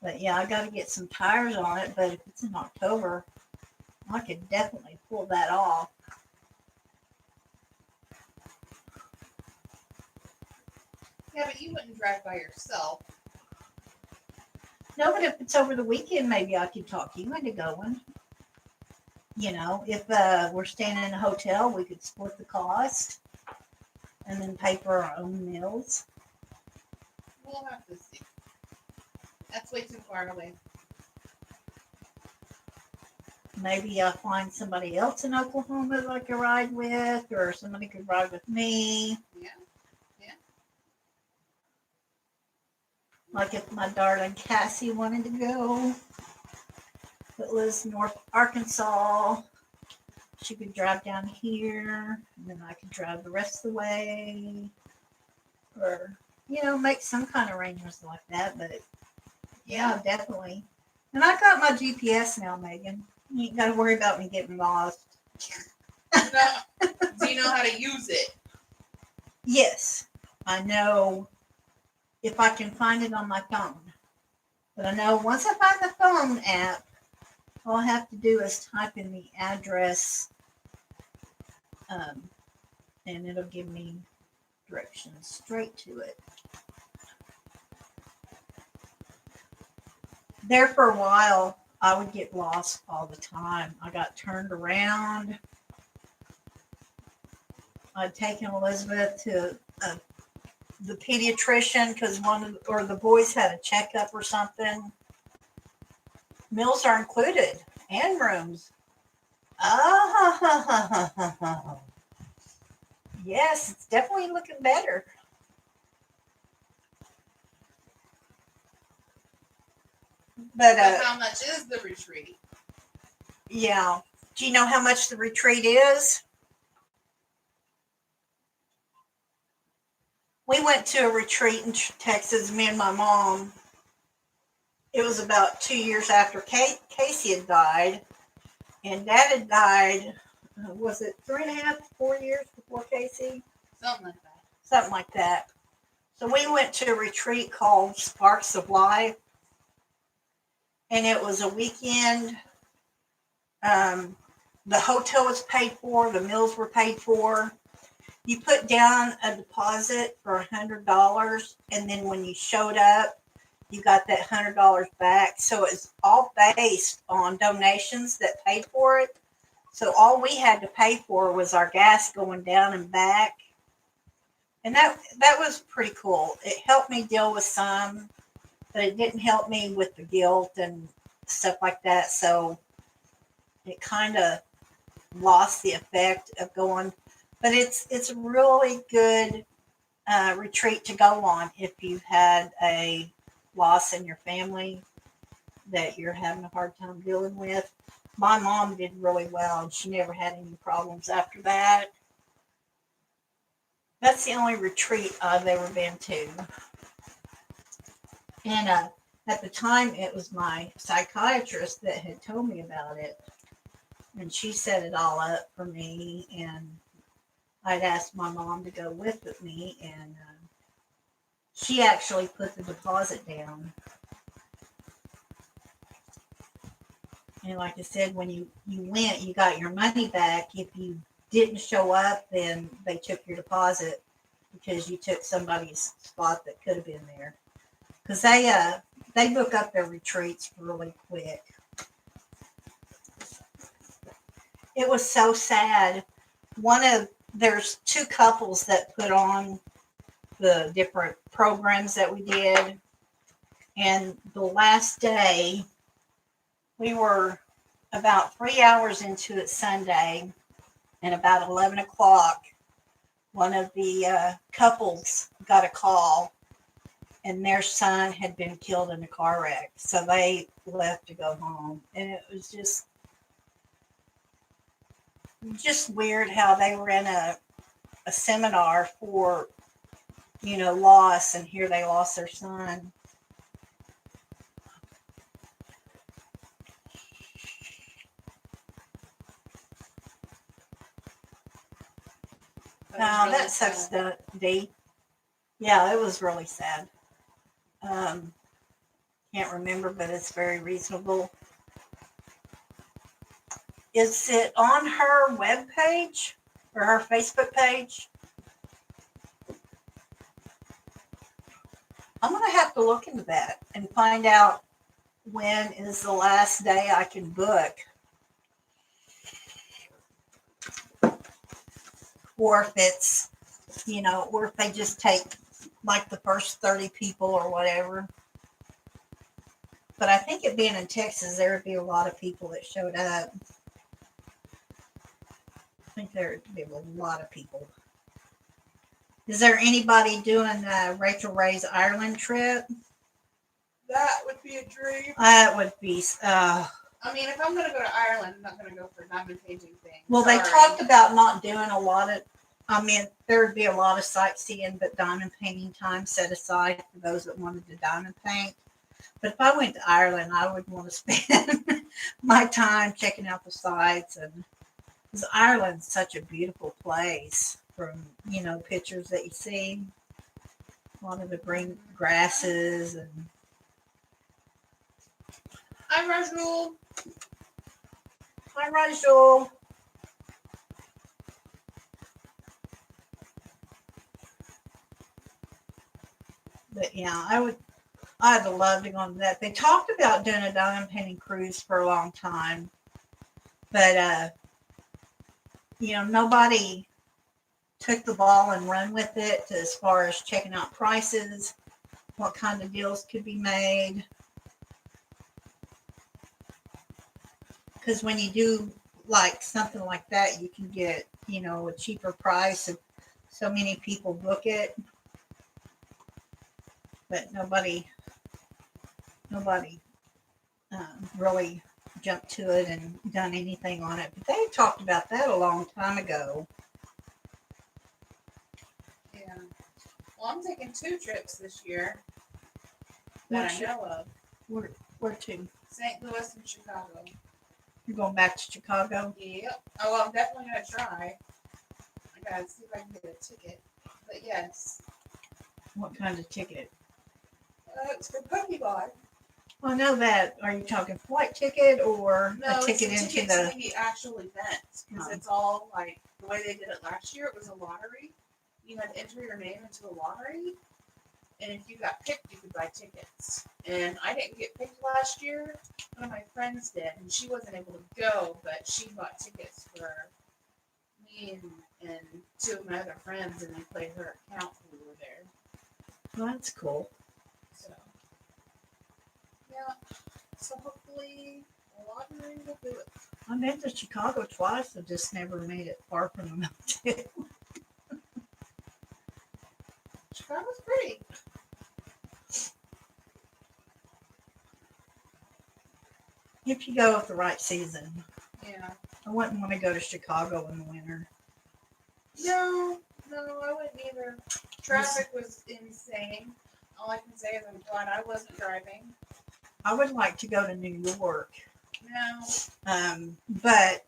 Speaker 1: But yeah, I got to get some tires on it. But if it's in October, I could definitely pull that off.
Speaker 2: Yeah, but you wouldn't drive by yourself.
Speaker 1: No, but if it's over the weekend, maybe I could talk you into going. If we're staying in a hotel, we could split the cost and then pay for our own meals.
Speaker 2: We'll have to see. That's way too far away.
Speaker 1: Maybe I'll find somebody else in Oklahoma that I could ride with, or somebody could ride with me.
Speaker 2: Yeah.
Speaker 1: Like if my darling Cassie wanted to go, that lives North Arkansas, she could drive down here, and then I could drive the rest of the way, or make some kind of arrangements like that. But yeah, definitely. And I got my GPS now, Megan. You ain't got to worry about me getting lost.
Speaker 2: Do you know how to use it?
Speaker 1: Yes, I know. If I can find it on my phone. But I know once I find the phone app, all I have to do is type in the address, and it'll give me directions straight to it. There for a while, I would get lost all the time. I got turned around. I'd taken Elizabeth to the pediatrician because the boys had a checkup or something. Meals are included and rooms. Oh, yes, it's definitely looking better. But
Speaker 2: how much is the retreat?
Speaker 1: Yeah, Do you know how much the retreat is? We went to a retreat in Texas, me and my mom. It was about 2 years after Casey had died, and Dad had died. Was it 3.5, 4 years before Casey?
Speaker 2: Something like that.
Speaker 1: Something like that. So we went to a retreat called Sparks of Life, and it was a weekend. The hotel was paid for, the meals were paid for. You put down a deposit for $100, and then when you showed up, you got that $100 back. So it's all based on donations that paid for it. So all we had to pay for was our gas going down and back. And that was pretty cool. It helped me deal with some, but it didn't help me with the guilt and stuff like that. So it kind of lost the effect of going. But it's a really good retreat to go on if you've had a loss in your family that you're having a hard time dealing with. My mom did really well, and she never had any problems after that. That's the only retreat I've ever been to. And at the time, it was my psychiatrist that had told me about it. And she set it all up for me. And I'd asked my mom to go with me. And she actually put the deposit down. And like I said, when you went, you got your money back. If you didn't show up, then they took your deposit because you took somebody's spot that could have been there. Because they book up their retreats really quick. It was so sad. There's two couples that put on the different programs that we did. And the last day, we were about 3 hours into it Sunday, and about 11 o'clock, one of the couples got a call, and their son had been killed in a car wreck. So they left to go home. And it was just weird how they were in a seminar for, loss, and here they lost their son. That sucks, Dee. Yeah, it was really sad. Can't remember, but it's very reasonable. Is it on her web page or her Facebook page? I'm going to have to look into that and find out when is the last day I can book. Or if it's, or if they just take like the first 30 people or whatever. But I think it being in Texas, there would be a lot of people that showed up. I think there would be a lot of people. Is there anybody doing Rachel Ray's Ireland trip?
Speaker 2: That would be a dream.
Speaker 1: That would be.
Speaker 2: I mean, if I'm going to go to Ireland, I'm not going to go for a diamond painting thing.
Speaker 1: Well,
Speaker 2: Sorry.
Speaker 1: They talked about not doing a lot of. I mean, there would be a lot of sightseeing, but diamond painting time set aside for those that wanted to diamond paint. But if I went to Ireland, I would want to spend my time checking out the sights, and because Ireland's such a beautiful place from pictures that you see, a lot of the green grasses and.
Speaker 2: Hi, Rajul.
Speaker 1: Hi, Rajul. But yeah, I'd love to go on that. They talked about doing a diamond painting cruise for a long time, but nobody took the ball and run with it as far as checking out prices, what kind of deals could be made. Because when you do like something like that, you can get a cheaper price if so many people book it. But nobody really jumped to it and done anything on it. But they talked about that a long time ago.
Speaker 2: Yeah. Well, I'm taking 2 trips this year that I know of.
Speaker 1: Where to?
Speaker 2: St. Louis and Chicago.
Speaker 1: You're going back to Chicago?
Speaker 2: Yep. Oh, well, I'm definitely gonna try. I gotta see if I can get a ticket. But yes,
Speaker 1: What kind of ticket?
Speaker 2: it's for Pokeball.
Speaker 1: I know that. Are you talking flight ticket or
Speaker 2: No,
Speaker 1: a ticket
Speaker 2: it's a
Speaker 1: into
Speaker 2: ticket
Speaker 1: the?
Speaker 2: to the actual event because
Speaker 1: Oh.
Speaker 2: it's all like the way they did it last year. It was a lottery. You had to enter your name into a lottery, and if you got picked, you could buy tickets. And I didn't get picked last year. One of my friends did, and she wasn't able to go, but she bought tickets for me and 2 of my other friends, and they played her account when we were there.
Speaker 1: Well, that's cool.
Speaker 2: So, yeah. So hopefully, the lottery will do it.
Speaker 1: I've been to Chicago twice. I just never made it far from the mountain.
Speaker 2: Chicago's pretty.
Speaker 1: If you go with the right season.
Speaker 2: Yeah.
Speaker 1: I wouldn't want to go to Chicago in the winter.
Speaker 2: No, I wouldn't either. Traffic was insane. All I can say is I'm glad I wasn't driving.
Speaker 1: I would like to go to New York.
Speaker 2: No.
Speaker 1: But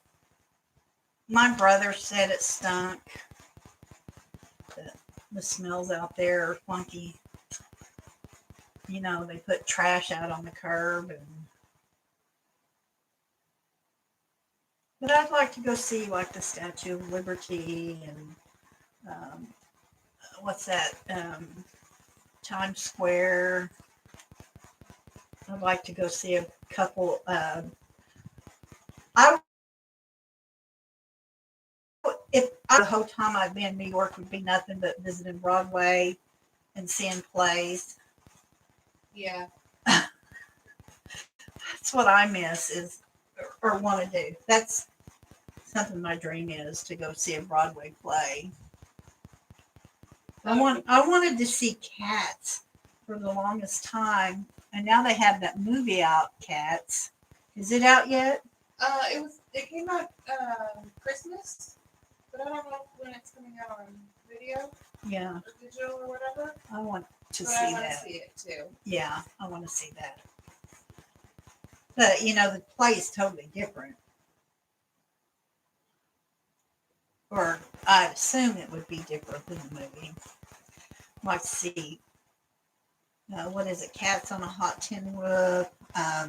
Speaker 1: my brother said it stunk. The smells out there are funky. You know, they put trash out on the curb but I'd like to go see like the Statue of Liberty and what's that? Times Square. I'd like to go see a couple. I if the whole time I've been in New York would be nothing but visiting Broadway and seeing plays.
Speaker 2: Yeah.
Speaker 1: That's what I miss or want to do. That's something my dream is to go see a Broadway play. I wanted to see Cats for the longest time, and now they have that movie out, Cats. Is it out yet?
Speaker 2: It came out Christmas, but I don't know when it's coming out on video
Speaker 1: Yeah,
Speaker 2: or digital or whatever.
Speaker 1: I want to
Speaker 2: But
Speaker 1: see
Speaker 2: I want to
Speaker 1: that.
Speaker 2: see it too.
Speaker 1: Yeah, I want to see that. But you know, the play is totally different. Or I assume it would be different than the movie. Like see, what is it? Cats on a Hot Tin Roof,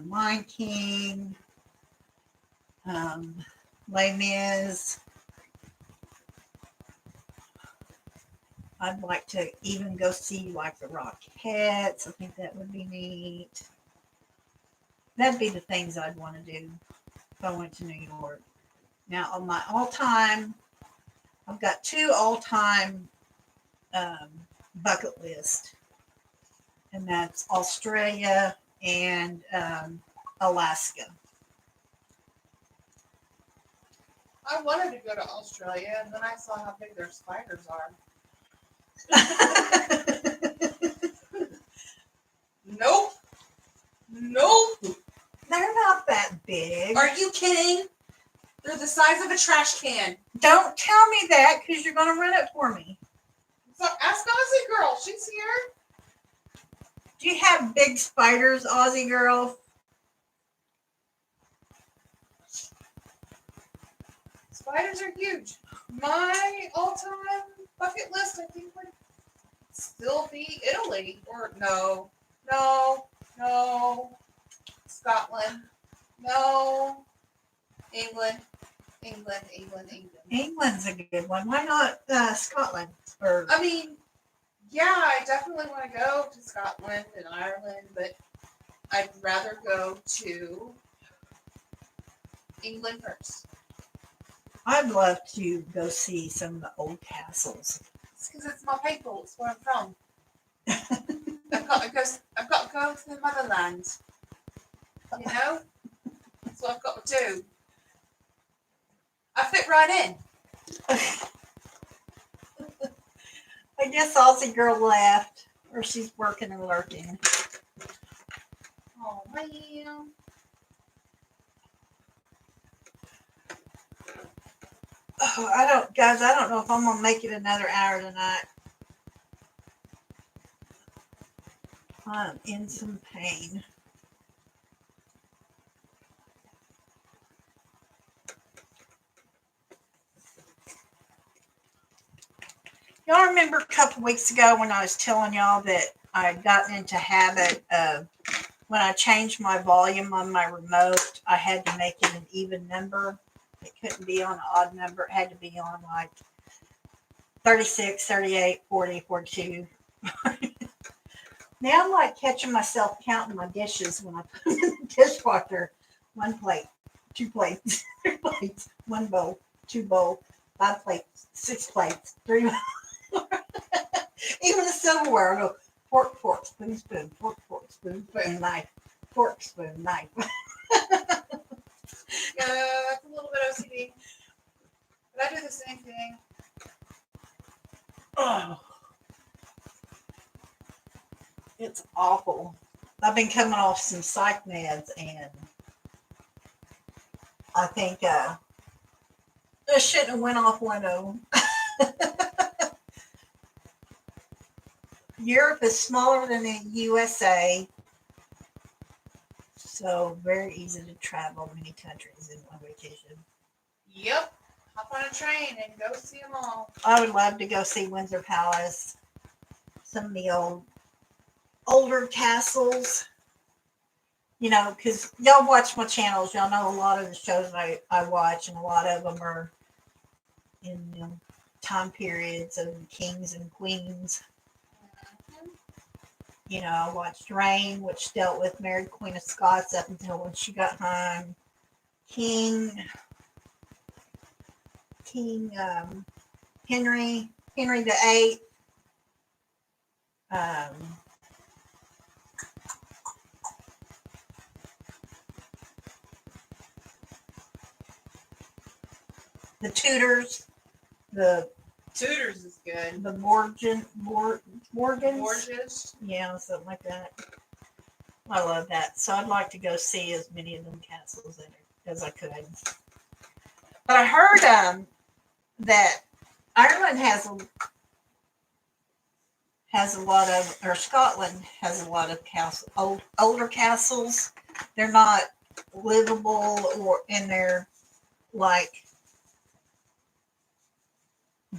Speaker 1: Lion King, Les Mis. I'd like to even go see like the Rockettes. I think that would be neat. That'd be the things I'd want to do if I went to New York. Now, on my all-time, I've got 2 all-time bucket list, and that's Australia and Alaska.
Speaker 2: I wanted to go to Australia, and then I saw how big their spiders are. Nope.
Speaker 1: They're not that big.
Speaker 2: Are you kidding? They're the size of a trash can.
Speaker 1: Don't tell me that because you're going to run it for me.
Speaker 2: So ask Aussie Girl. She's here.
Speaker 1: Do you have big spiders, Aussie girl?
Speaker 2: Spiders are huge. My all-time bucket list, I think, would still be Italy. Or no. Scotland. No. England.
Speaker 1: England's a good one. Why not Scotland? Or
Speaker 2: I mean, yeah, I definitely want to go to Scotland and Ireland, but I'd rather go to England first.
Speaker 1: I'd love to go see some of the old castles.
Speaker 2: It's because it's my people. It's where I'm from. I've got to go to the motherland. You know? That's what I've got to do. I fit right in.
Speaker 1: I guess Aussie girl left, or she's working and lurking.
Speaker 2: Oh, man.
Speaker 1: Oh, I don't, guys, I don't know if I'm gonna make it another hour tonight. I'm in some pain. Y'all remember a couple weeks ago when I was telling y'all that I'd gotten into habit of when I changed my volume on my remote, I had to make it an even number. It couldn't be on an odd number. It had to be on like 36, 38, 40, 42. Now I'm like catching myself counting my dishes when I put them in the dishwasher. 1 plate, 2 plates, 3 plates, 1 bowl, 2 bowl, 5 plates, 6 plates, 3 even the silverware. I go fork, fork, spoon, spoon, fork, fork, spoon, spoon, knife, fork, spoon, knife.
Speaker 2: Yeah, that's a little bit OCD. But I do the same thing.
Speaker 1: Oh, it's awful. I've been coming off some psych meds, and I think I shouldn't have went off one of them. Europe is smaller than the USA, so very easy to travel many countries in one vacation.
Speaker 2: Yep. Hop on a train and go see them all.
Speaker 1: I would love to go see Windsor Palace, some of the older castles. You know, because y'all watch my channels, y'all know a lot of the shows I watch, and a lot of them are in time periods of kings and queens. You know, I watched Reign, which dealt with Mary Queen of Scots up until when she got hung. King Henry VIII. The Tudors, the
Speaker 2: Tudors is good.
Speaker 1: Morgans.
Speaker 2: Borgias.
Speaker 1: Yeah, something like that. I love that. So I'd like to go see as many of them castles as I could. But I heard that Ireland has a lot of, or Scotland has a lot of older castles. They're not livable, or in their like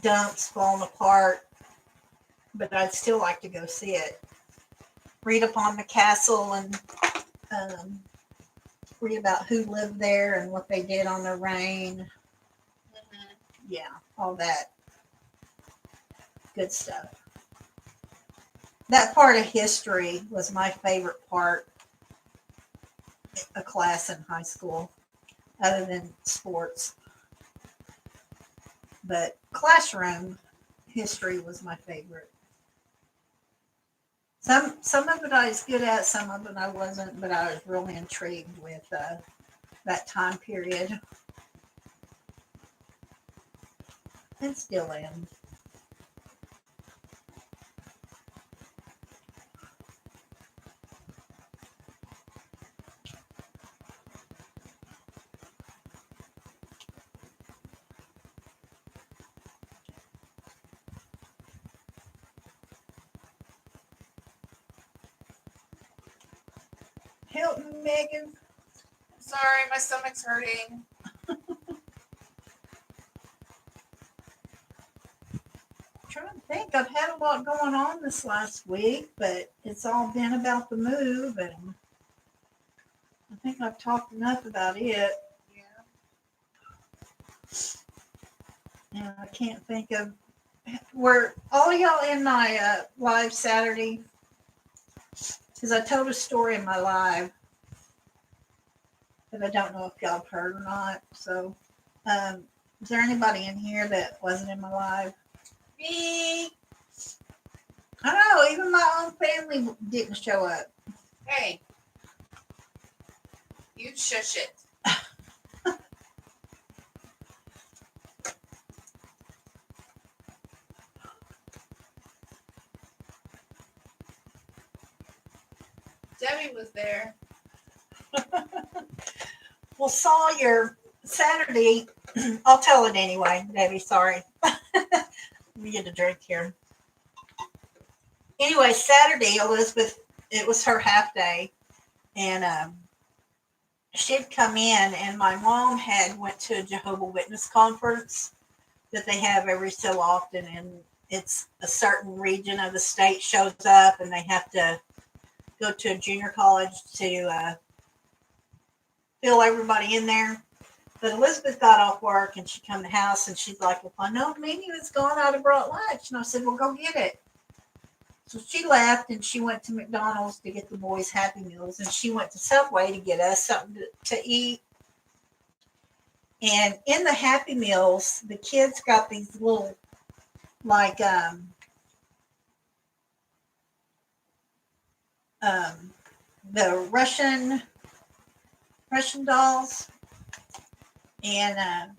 Speaker 1: dumps falling apart. But I'd still like to go see it. Read up on the castle and read about who lived there and what they did on their reign. Yeah, all that good stuff. That part of history was my favorite part of class in high school, other than sports. But classroom history was my favorite. Some of it I was good at, some of it I wasn't, but I was really intrigued with that time period. And still am. Help me, Megan.
Speaker 2: Sorry, my stomach's hurting.
Speaker 1: I'm trying to think. I've had a lot going on this last week, but it's all been about the move, and I think I've talked enough about it.
Speaker 2: Yeah.
Speaker 1: And I can't think of. Were all y'all in my live Saturday? Because I told a story in my live that I don't know if y'all have heard or not. So, is there anybody in here that wasn't in my live?
Speaker 2: Me.
Speaker 1: I know, even my own family didn't show up.
Speaker 2: Hey. You shush it. Debbie was there.
Speaker 1: Well, Sawyer Saturday, I'll tell it anyway, Debbie. Sorry. Let me get a drink here. Anyway, Saturday, Elizabeth, it was her half day, and she'd come in, and my mom had went to a Jehovah Witness conference that they have every so often, and it's a certain region of the state shows up, and they have to go to a junior college to fill everybody in there. But Elizabeth got off work and she come to the house and she's like, if I know Mimi was gone, I'd have brought lunch. And I said, well, go get it. So she left and she went to McDonald's to get the boys Happy Meals, and she went to Subway to get us something to eat. And in the Happy Meals, the kids got these little, like, the Russian dolls. And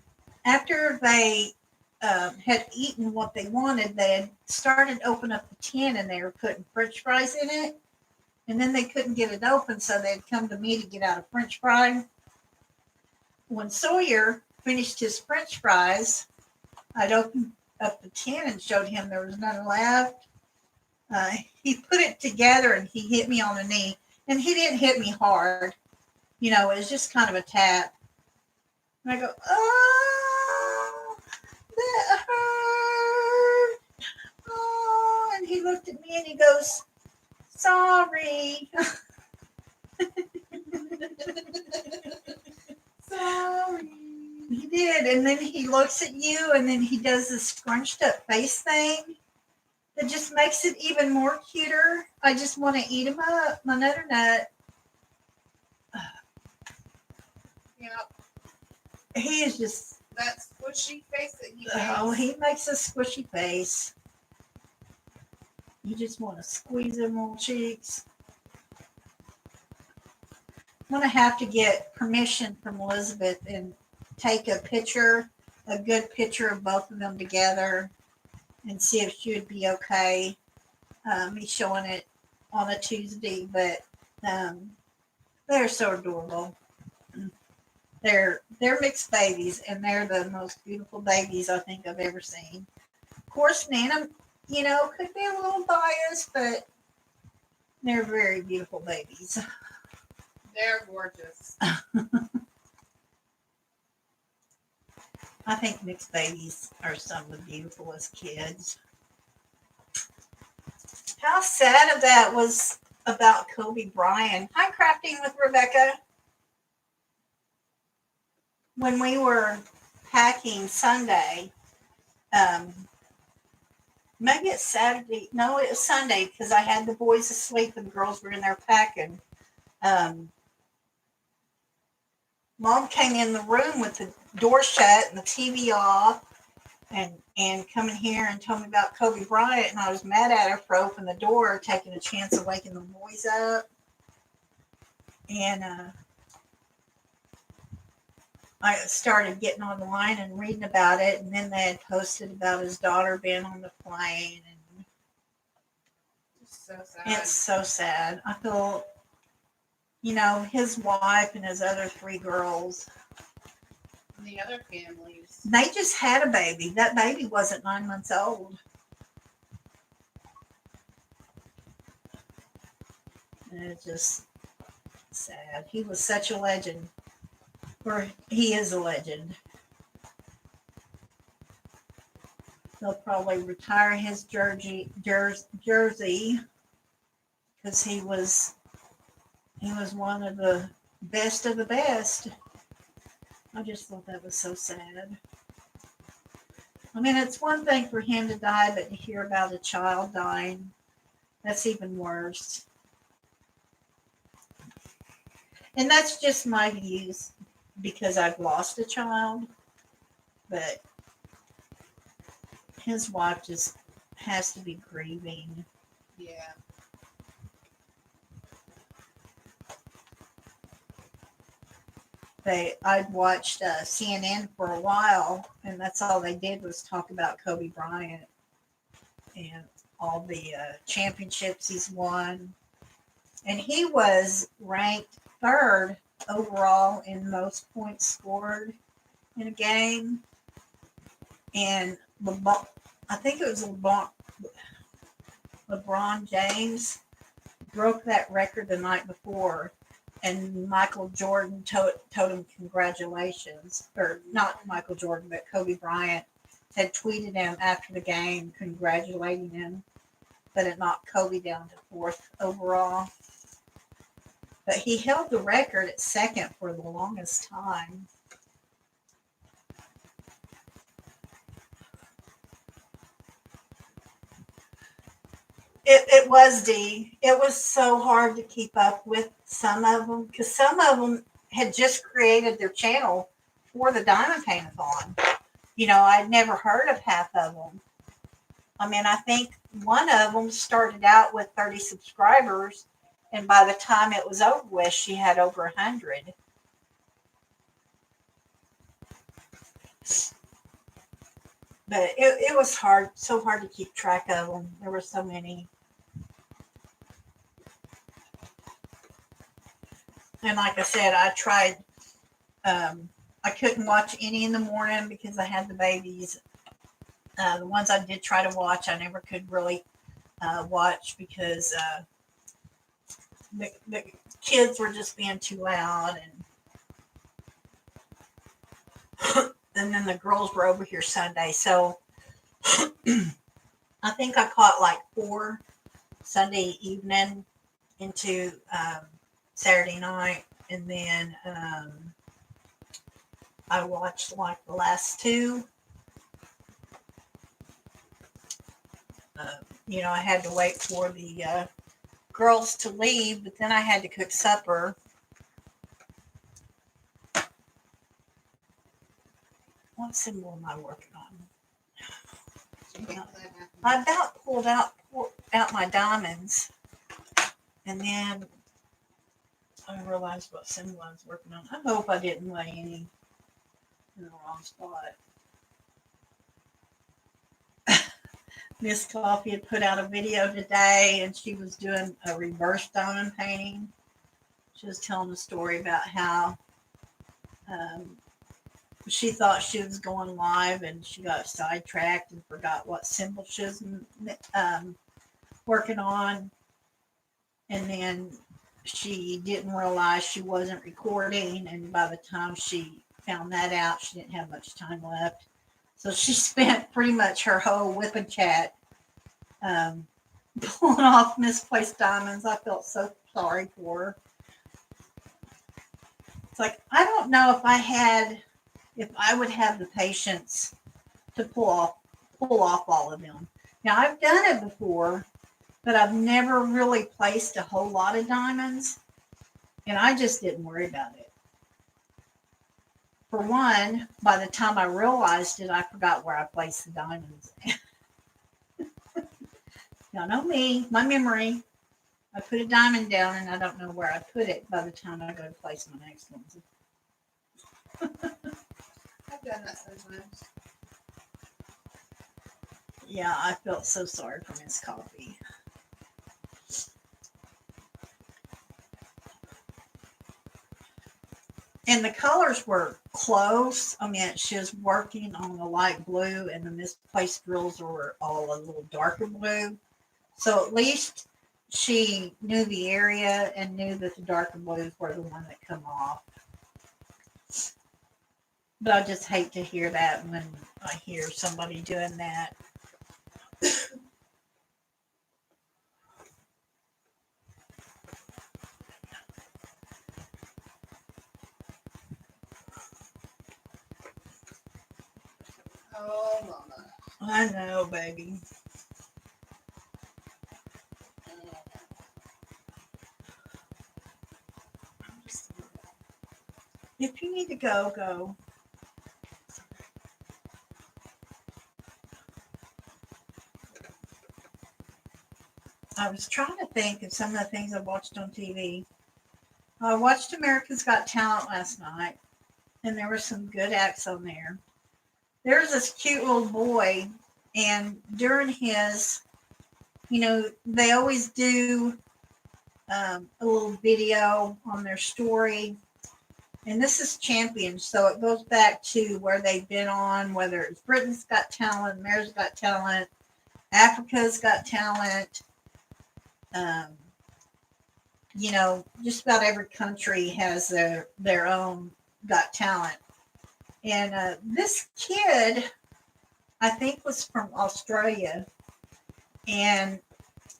Speaker 1: after they had eaten what they wanted, they had started to open up the tin and they were putting French fries in it. And then they couldn't get it open, so they'd come to me to get out a French fry. When Sawyer finished his French fries, I'd opened up the tin and showed him there was none left. He put it together and he hit me on the knee. And he didn't hit me hard. You know, it was just kind of a tap. And I go, oh, that hurt. Oh, and he looked at me and he goes, sorry.
Speaker 2: Sorry.
Speaker 1: He did. And then he looks at you and then he does this scrunched up face thing that just makes it even more cuter. I just want to eat him up, my nutter nut.
Speaker 2: Yep.
Speaker 1: He is just,
Speaker 2: That squishy face that he
Speaker 1: oh,
Speaker 2: makes.
Speaker 1: he makes a squishy face. You just want to squeeze them little cheeks. I'm going to have to get permission from Elizabeth and take a picture, a good picture of both of them together, and see if she would be okay. Me showing it on a Tuesday, but they're so adorable. They're mixed babies, and they're the most beautiful babies I think I've ever seen. Of course, Nana, you know, could be a little biased, but they're very beautiful babies.
Speaker 2: They're gorgeous.
Speaker 1: I think mixed babies are some of the beautifulest kids. How sad of that was about Kobe Bryant. Hi, Crafting with Rebecca. When we were packing Sunday, maybe it's Saturday. No, it was Sunday because I had the boys asleep and the girls were in there packing. Mom came in the room with the door shut and the TV off, and come in here and told me about Kobe Bryant, and I was mad at her for opening the door, taking a chance of waking the boys up. And I started getting online and reading about it, and then they had posted about his daughter being on the plane, and
Speaker 2: It's so sad.
Speaker 1: it's so sad. I feel, you know, his wife and his other 3 girls,
Speaker 2: And the other families.
Speaker 1: they just had a baby. That baby wasn't 9 months old. And it's just sad. He was such a legend. Or he is a legend. They'll probably retire his jersey because he was one of the best of the best. I just thought that was so sad. I mean, it's one thing for him to die, but to hear about a child dying, that's even worse. And that's just my views because I've lost a child, but his wife just has to be grieving.
Speaker 2: Yeah.
Speaker 1: I'd watched CNN for a while, and that's all they did was talk about Kobe Bryant and all the championships he's won. And he was ranked 3rd overall in most points scored in a game, and I think it was LeBron James broke that record the night before, and Michael Jordan told him congratulations, or not Michael Jordan, but Kobe Bryant had tweeted him after the game congratulating him, but it knocked Kobe down to fourth overall. But he held the record at second for the longest time. It was D. It was so hard to keep up with some of them because some of them had just created their channel for the Diamond Paint-a-thon. I'd never heard of half of them. I mean, I think one of them started out with 30 subscribers, and by the time it was over with, she had over 100. But it was so hard to keep track of them. There were so many. And like I said, I tried. I couldn't watch any in the morning because I had the babies. The ones I did try to watch, I never could really watch because the kids were just being too loud, and then the girls were over here Sunday. So I think I caught like 4 Sunday evening into Saturday night, and then I watched like the last 2. I had to wait for the girls to leave, but then I had to cook supper. What symbol am I working on? I about pulled out my diamonds, and then I realized what symbol I was working on. I hope I didn't lay any in the wrong spot. Miss Coffee had put out a video today, and she was doing a reverse diamond painting. She was telling a story about how she thought she was going live, and she got sidetracked and forgot what symbol she was working on. And then she didn't realize she wasn't recording, and by the time she found that out, she didn't have much time left. So she spent pretty much her whole whip and chat pulling off misplaced diamonds. I felt so sorry for her. It's like, I don't know if I would have the patience to pull off all of them. Now, I've done it before, but I've never really placed a whole lot of diamonds, and I just didn't worry about it. For one, by the time I realized it, I forgot where I placed the diamonds. Y'all know me, my memory. I put a diamond down and I don't know where I put it by the time I go to place my next ones.
Speaker 2: I've done that sometimes.
Speaker 1: Yeah, I felt so sorry for Miss Coffee. And the colors were close. I mean, she was working on the light blue, and the misplaced drills were all a little darker blue. So at least she knew the area and knew that the darker blues were the one that come off. But I just hate to hear that when I hear somebody doing that.
Speaker 2: Oh, mama.
Speaker 1: I know, baby. If you need to go, go. I was trying to think of some of the things I watched on TV. I watched America's Got Talent last night, and there were some good acts on there. There's this cute little boy, and during his, they always do a little video on their story And this is champions, so it goes back to where they've been on, whether it's Britain's Got Talent, America's Got Talent, Africa's Got Talent. Um, just about every country has their own Got Talent. And this kid, I think, was from Australia, and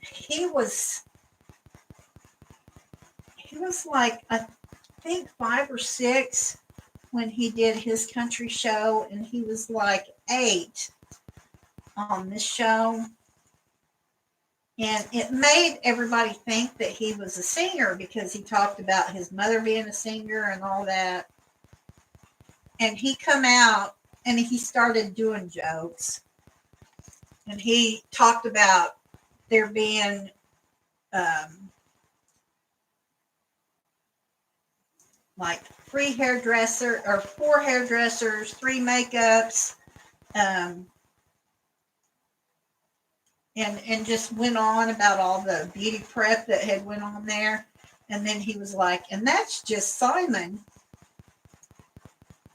Speaker 1: he was like, I think 5 or 6 when he did his country show, and he was like 8 on this show. And it made everybody think that he was a singer because he talked about his mother being a singer and all that. And he come out and he started doing jokes. And he talked about there being like 3 hairdresser or 4 hairdressers, 3 makeups, and just went on about all the beauty prep that had went on there. And then he was like, and that's just Simon.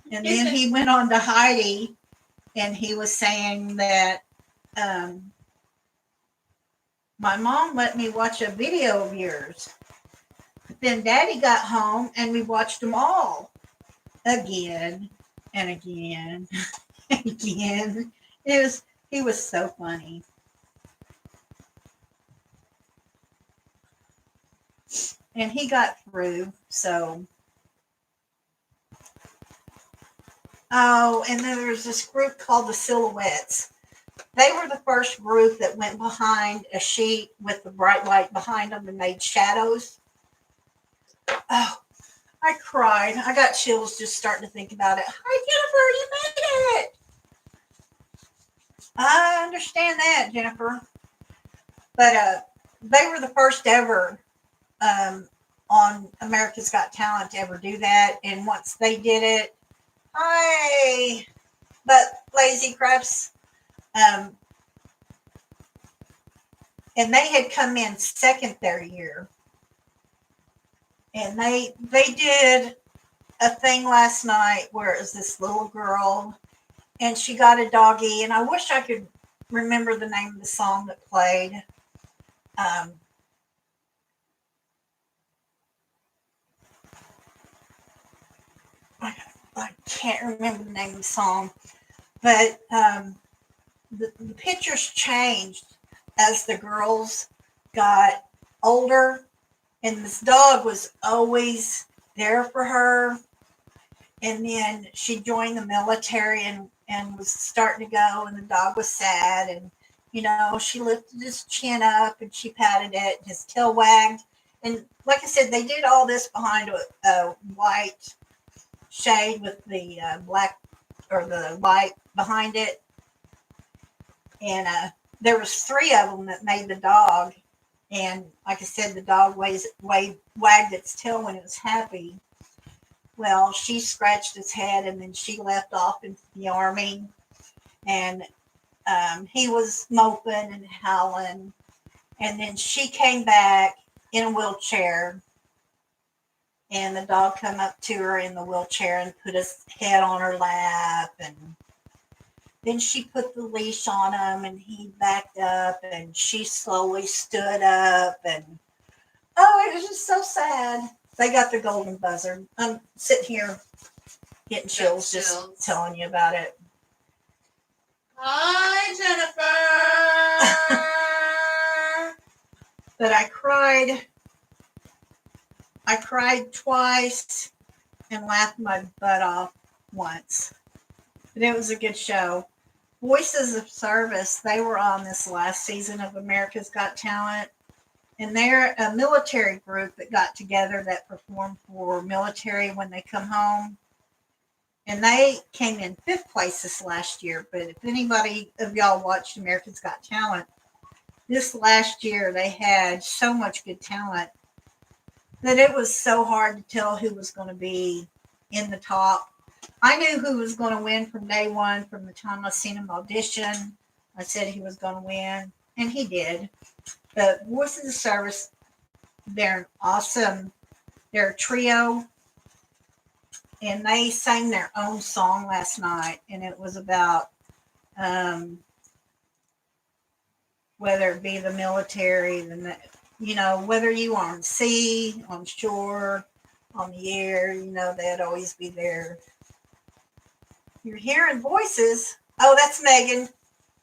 Speaker 1: And then he went on to Heidi, and he was saying that my mom let me watch a video of yours. But then Daddy got home, and we watched them all again and again and again. He was so funny. And he got through, so. Oh, and then there's this group called the Silhouettes. They were the first group that went behind a sheet with the bright light behind them and made shadows. Oh, I cried. I got chills just starting to think about it. Hi, Jennifer, you made it. I understand that, Jennifer. But they were the first ever on America's Got Talent to ever do that. And once they did it, but Lazy Crafts, and they had come in second their year. And they did a thing last night where it was this little girl and she got a doggy, and I wish I could remember the name of the song that played. I can't remember the name of the song, but the pictures changed as the girls got older, and this dog was always there for her. And then she joined the military and was starting to go, and the dog was sad, and she lifted his chin up and she patted it, his tail wagged. And like I said, they did all this behind a white shade with the black or the white behind it. And there was 3 of them that made the dog. And like I said, the dog wagged its tail when it was happy. Well, she scratched its head, and then she left off into the army. And he was moping and howling. And then she came back in a wheelchair. And the dog come up to her in the wheelchair and put his head on her lap. And then she put the leash on him, and he backed up, and she slowly stood up. And it was just so sad. They got the golden buzzer. I'm sitting here getting chills just telling you about it.
Speaker 2: Hi, Jennifer.
Speaker 1: But I cried twice and laughed my butt off once. But it was a good show. Voices of Service, they were on this last season of America's Got Talent. And they're a military group that got together that performed for military when they come home. And they came in 5th place this last year. But if anybody of y'all watched America's Got Talent, this last year they had so much good talent that it was so hard to tell who was going to be in the top. I knew who was going to win from day one. From the time I seen him audition, I said he was going to win, and he did. But Voices of Service, they're an awesome, they're a trio. and they sang their own song last night, and it was about um, whether it be the military, whether you on sea, on shore, on the air, they'd always be there. You're hearing voices. Oh, that's Megan.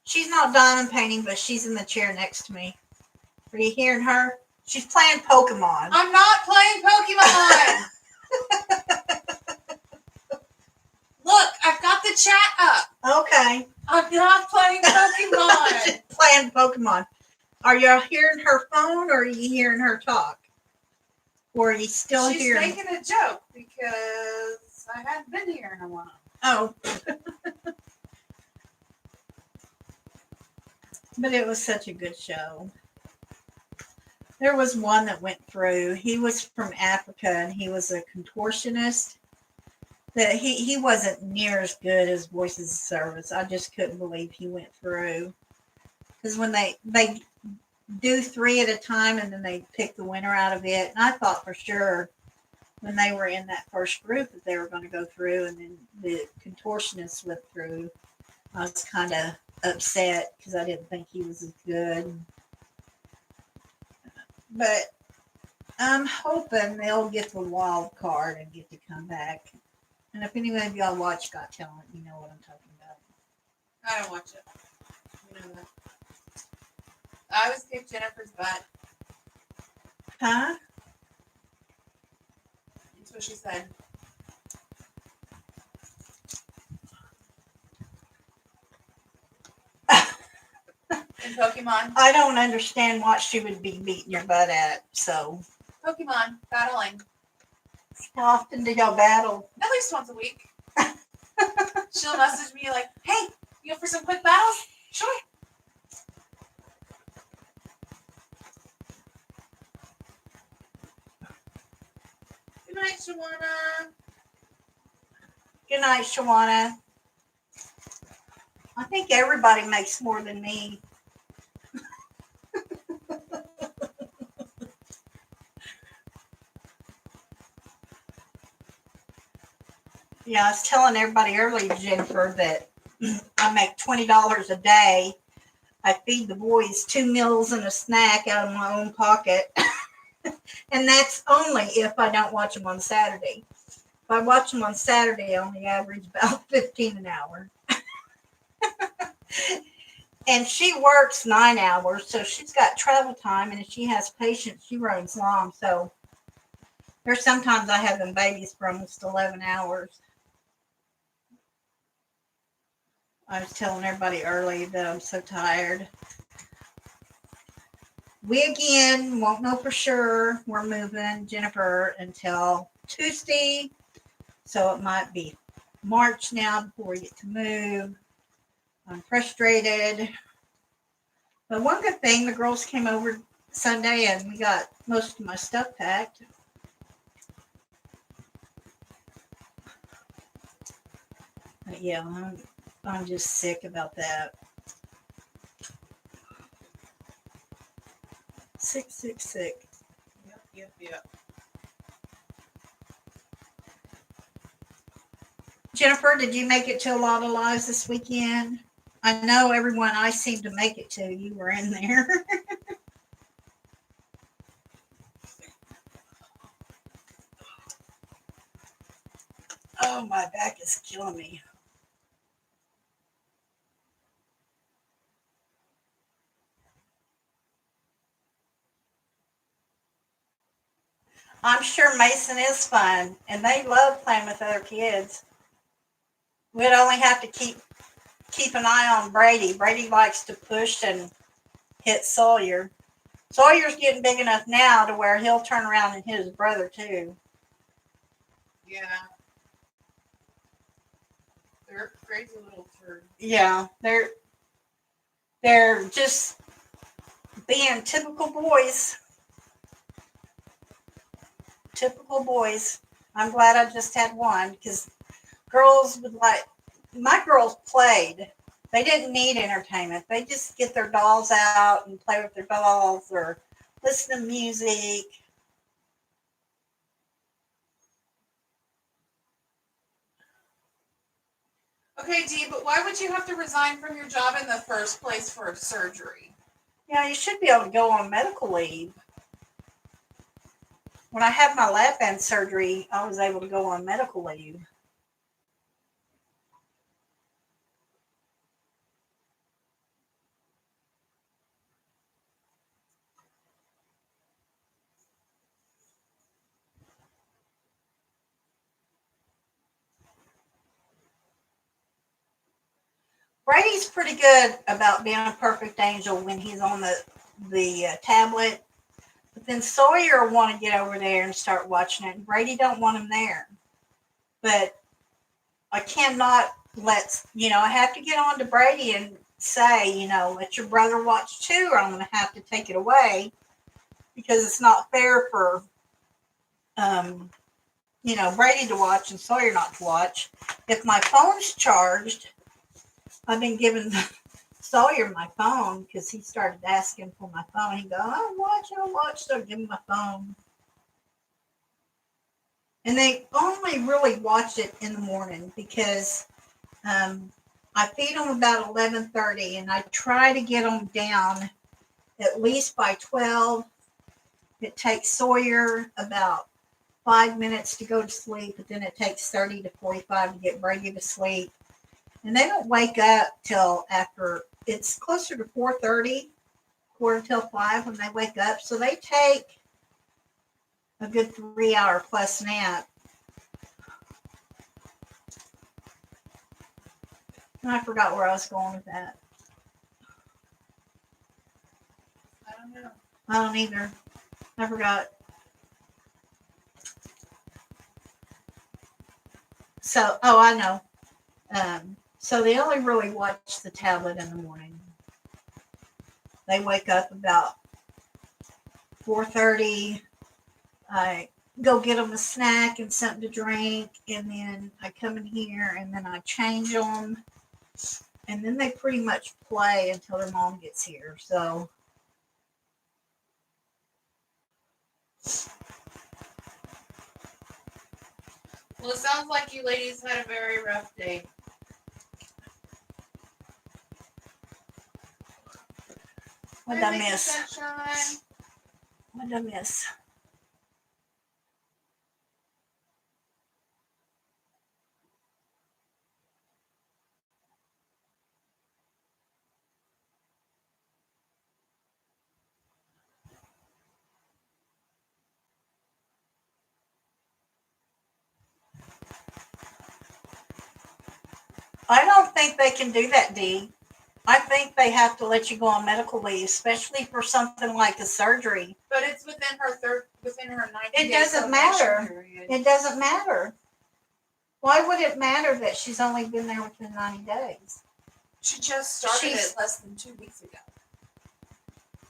Speaker 1: She's not diamond painting, but she's in the chair next to me. Are you hearing her? She's playing Pokemon.
Speaker 2: I'm not playing Pokemon. Look, I've got the chat up.
Speaker 1: Okay.
Speaker 2: I'm not playing Pokemon.
Speaker 1: She's playing Pokemon. Are you hearing her phone, or are you hearing her talk? Or are you still
Speaker 2: She's
Speaker 1: hearing?
Speaker 2: making a joke because I hadn't been here in a while.
Speaker 1: Oh. But it was such a good show. There was one that went through. He was from Africa, and he was a contortionist. That he wasn't near as good as Voices of Service. I just couldn't believe he went through. Because when they do 3 at a time, and then they pick the winner out of it, and I thought for sure when they were in that first group that they were going to go through, and then the contortionist went through. I was kind of upset because I didn't think he was as good. But I'm hoping they'll get the wild card and get to come back. And if any of y'all watch Got Talent, you know what I'm talking about.
Speaker 2: I don't watch it. You know that. I always kick Jennifer's butt.
Speaker 1: Huh?
Speaker 2: That's what she said. In Pokemon.
Speaker 1: I don't understand what she would be beating your butt at. So,
Speaker 2: Pokemon battling.
Speaker 1: how often do y'all battle?
Speaker 2: At least once a week. She'll message me like, "Hey, you up for some quick battles?" Sure. Good night, Shawana.
Speaker 1: Good night, Shawana. I think everybody makes more than me. Yeah, I was telling everybody earlier, Jennifer, that I make $20 a day. I feed the boys 2 meals and a snack out of my own pocket. And that's only if I don't watch them on Saturday. If I watch them on Saturday, I only average about 15 an hour. And she works 9 hours, so she's got travel time, and if she has patients, she runs long. So there's sometimes I have them babies for almost 11 hours. I was telling everybody early that I'm so tired. We again won't know for sure. We're moving, Jennifer, until Tuesday. So it might be March now before we get to move. I'm frustrated. But one good thing, the girls came over Sunday and we got most of my stuff packed. But yeah, I'm just sick about that. Sick.
Speaker 2: Yep.
Speaker 1: Jennifer, did you make it to a lot of lives this weekend? I know everyone I seem to make it to, you were in there. Oh, my back is killing me. I'm sure Mason is fun, and they love playing with other kids. We'd only have to keep an eye on Brady. Brady likes to push and hit Sawyer. Sawyer's getting big enough now to where he'll turn around and hit his brother too.
Speaker 2: Yeah. They're crazy little turds.
Speaker 1: Yeah, they're just being typical boys. Typical boys. I'm glad I just had one because girls would my girls played. They didn't need entertainment. They just get their dolls out and play with their dolls or listen to music.
Speaker 2: Okay, Dee, but why would you have to resign from your job in the first place for surgery?
Speaker 1: Yeah, you should be able to go on medical leave. When I had my lap band surgery, I was able to go on medical leave. Brady's pretty good about being a perfect angel when he's on the tablet, but then Sawyer want to get over there and start watching it, and Brady don't want him there. But I cannot I have to get on to Brady and say, let your brother watch too, or I'm going to have to take it away because it's not fair for, Brady to watch and Sawyer not to watch. If my phone's charged, I've been giving Sawyer my phone because he started asking for my phone. He go, I'll watch. So I give him my phone. And they only really watch it in the morning because I feed them about 11:30, and I try to get them down at least by 12. It takes Sawyer about 5 minutes to go to sleep, but then it takes 30 to 45 to get Brady to sleep. And they don't wake up till after it's closer to 4:30, quarter till 5 when they wake up. So they take a good 3 hour plus nap. And I forgot where I was going with that.
Speaker 2: I don't know.
Speaker 1: I don't either. I forgot. So, I know. So they only really watch the tablet in the morning. They wake up about 4:30. I go get them a snack and something to drink, and then I come in here and then I change them, and then they pretty much play until their mom gets here. So
Speaker 2: Well, it sounds like you ladies had a very rough day.
Speaker 1: what did I miss?
Speaker 2: Sunshine.
Speaker 1: What did I miss? I don't think they can do that, Dee. I think they have to let you go on medical leave, especially for something like a surgery.
Speaker 2: But it's within her 90
Speaker 1: It
Speaker 2: days
Speaker 1: doesn't
Speaker 2: probation
Speaker 1: matter.
Speaker 2: period.
Speaker 1: It doesn't matter. Why would it matter that she's only been there within 90 days?
Speaker 2: She just started it less than 2 weeks ago.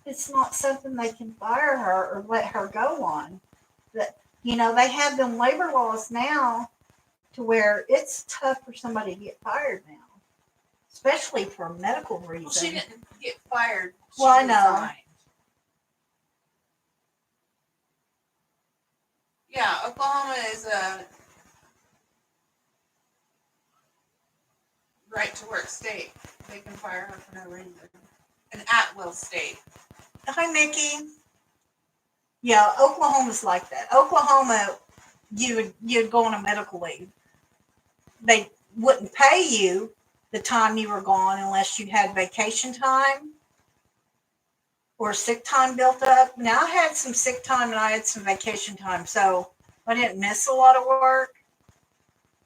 Speaker 1: It's not something they can fire her or let her go on. They have them labor laws now to where it's tough for somebody to get fired now, especially for a medical reason.
Speaker 2: Well, she didn't get fired. She
Speaker 1: Well, I know.
Speaker 2: resigned. Yeah, Oklahoma is a right to work state. They can fire her for no reason. An at-will state.
Speaker 1: Hi, Mickey. Yeah, Oklahoma's like that. Oklahoma, you'd go on a medical leave. They wouldn't pay you the time you were gone unless you had vacation time or sick time built up. Now, I had some sick time and I had some vacation time, so I didn't miss a lot of work.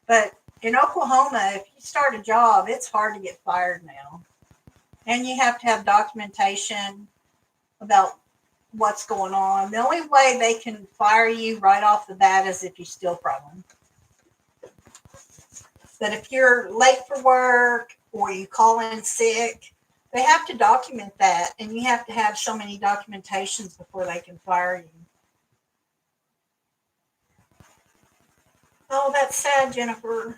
Speaker 1: But in Oklahoma, if you start a job, it's hard to get fired now. And you have to have documentation about what's going on. The only way they can fire you right off the bat is if you steal from them. But if you're late for work or you call in sick, they have to document that, and you have to have so many documentations before they can fire you. Oh, that's sad, Jennifer.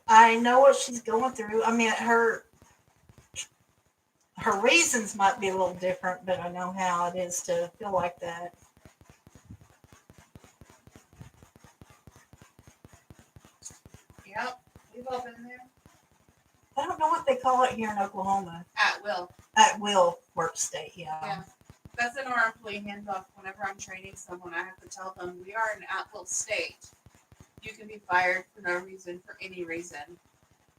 Speaker 1: I know what she's going through. I mean, her her reasons might be a little different, but I know how it is to feel like that.
Speaker 2: Yep, we've all been there.
Speaker 1: I don't know what they call it here in Oklahoma.
Speaker 2: At will.
Speaker 1: At will work state, yeah.
Speaker 2: Yeah. That's in our employee handbook. Whenever I'm training someone, I have to tell them we are an at-will state. You can be fired for no reason, for any reason.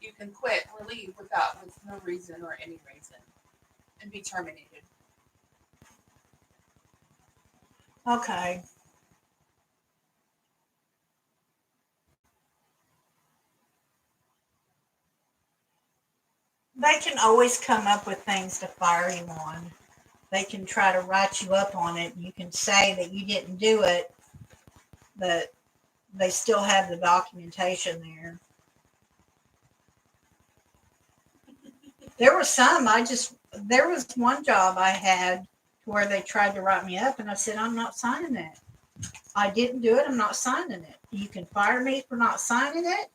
Speaker 2: You can quit or leave with no reason or any reason, and be terminated.
Speaker 1: Okay. They can always come up with things to fire you on. They can try to write you up on it. You can say that you didn't do it, but they still have the documentation there. There was there was one job I had where they tried to write me up, and I said, I'm not signing that. I didn't do it. I'm not signing it. You can fire me for not signing it,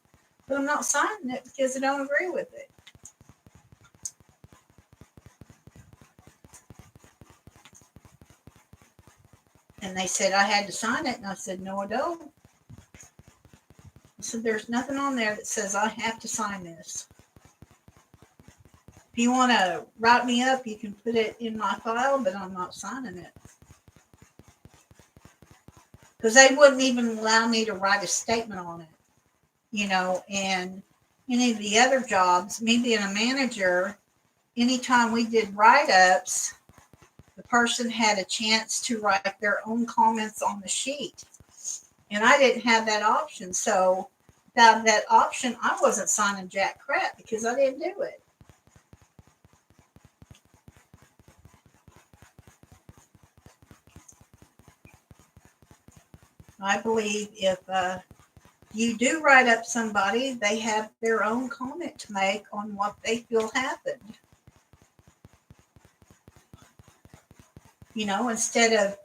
Speaker 1: but I'm not signing it because I don't agree with it. And they said I had to sign it, and I said, no, I don't. I said, there's nothing on there that says I have to sign this. If you want to write me up, you can put it in my file, but I'm not signing it. Because they wouldn't even allow me to write a statement on it. And any of the other jobs, me being a manager, anytime we did write-ups, the person had a chance to write their own comments on the sheet. And I didn't have that option. So without that option, I wasn't signing jack crap because I didn't do it. I believe if you do write up somebody, they have their own comment to make on what they feel happened. Instead of,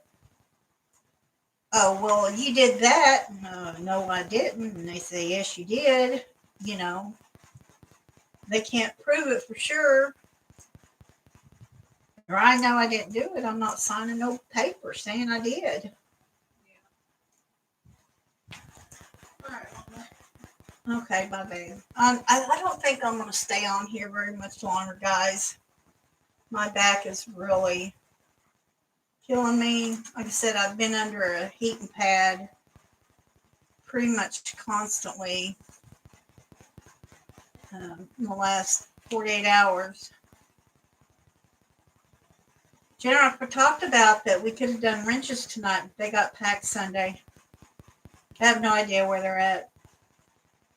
Speaker 1: oh, well, you did that. No, I didn't. And they say, yes, you did. They can't prove it for sure. Or I know I didn't do it. I'm not signing no paper saying I did. Okay, bye, babe. I don't think I'm going to stay on here very much longer, guys. My back is really killing me. Like I said, I've been under a heating pad pretty much constantly in the last 48 hours. Jennifer talked about that we could have done wrenches tonight, but they got packed Sunday. I have no idea where they're at.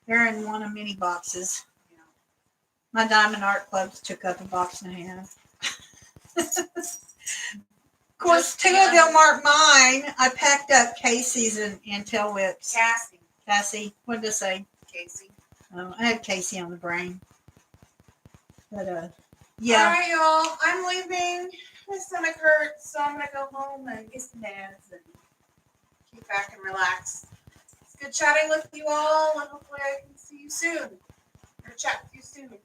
Speaker 1: They're in one of many boxes.
Speaker 2: Yeah.
Speaker 1: My Diamond Art Clubs took up a box and a half. Of course, two of them aren't mine. I packed up Casey's and tail whips. Cassie. What did I say?
Speaker 2: Casey.
Speaker 1: Oh, I had Casey on the brain. But, yeah.
Speaker 2: All right, y'all. I'm leaving. My stomach hurts, so I'm going to go home and get some meds and keep back and relax. It's good chatting with you all, and hopefully I can see you soon. Or chat with you soon.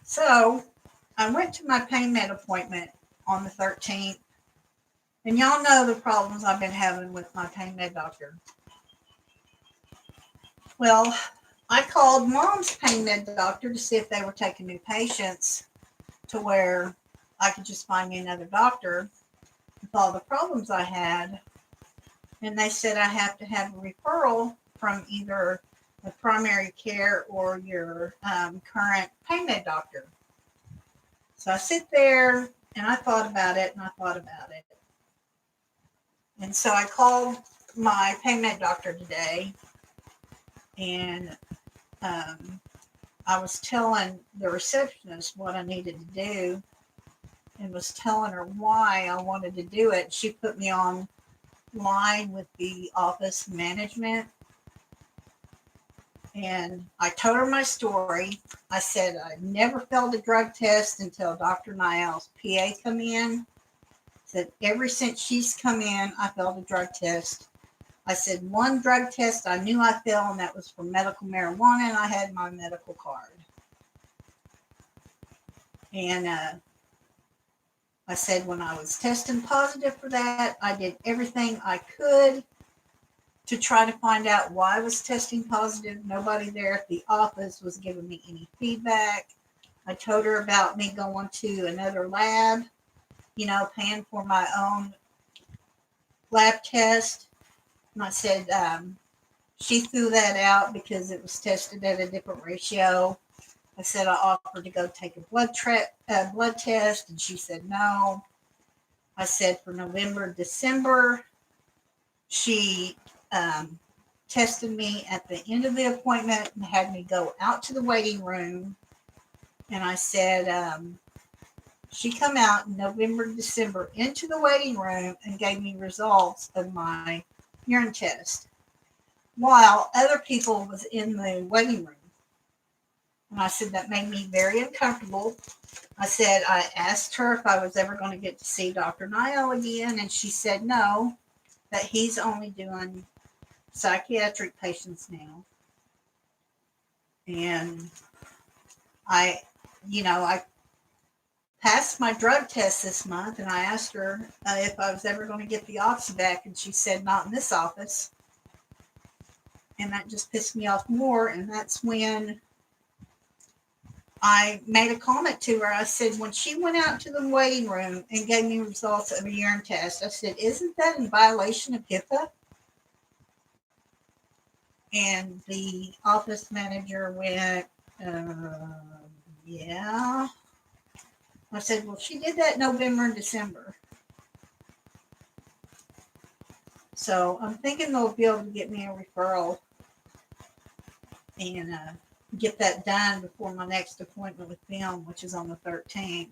Speaker 1: So, I went to my pain med appointment on the 13th. And y'all know the problems I've been having with my pain med doctor. Well, I called Mom's pain med doctor to see if they were taking new patients to where I could just find me another doctor with all the problems I had. And they said I have to have a referral from either the primary care or your current pain med doctor. So I sit there and I thought about it and I thought about it. And so I called my pain med doctor today, and I was telling the receptionist what I needed to do and was telling her why I wanted to do it. She put me on line with the office management, and I told her my story. I said I never failed a drug test until Dr. Niall's PA come in. Said ever since she's come in, I failed a drug test. I said one drug test I knew I failed, and that was for medical marijuana, and I had my medical card. And I said when I was testing positive for that, I did everything I could to try to find out why I was testing positive. Nobody there at the office was giving me any feedback. I told her about me going to another lab, paying for my own lab test. And I said, she threw that out because it was tested at a different ratio. I said I offered to go take a blood test, and she said no. I said for November, December, she tested me at the end of the appointment and had me go out to the waiting room. And I said, she come out in November, December into the waiting room and gave me results of my urine test while other people was in the waiting room. And I said that made me very uncomfortable. I said I asked her if I was ever going to get to see Dr. Niall again, and she said no, that he's only doing psychiatric patients now. And I passed my drug test this month, and I asked her if I was ever going to get the oxy back, and she said not in this office. And that just pissed me off more. And that's when I made a comment to her. I said, when she went out to the waiting room and gave me results of a urine test, I said, isn't that in violation of HIPAA? And the office manager went, yeah. I said, well, she did that November and December. So I'm thinking they'll be able to get me a referral and get that done before my next appointment with them, which is on the 13th.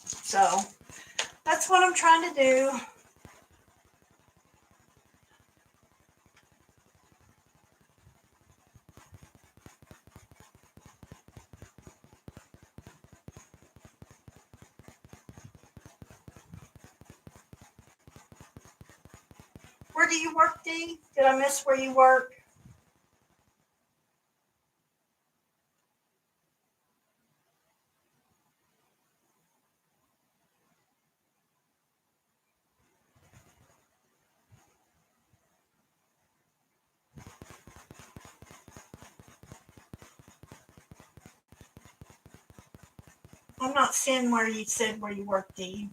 Speaker 1: So that's what I'm trying to do. Where do you work, Dee? Did I miss where you work? I'm not seeing where you said where you work, Dee.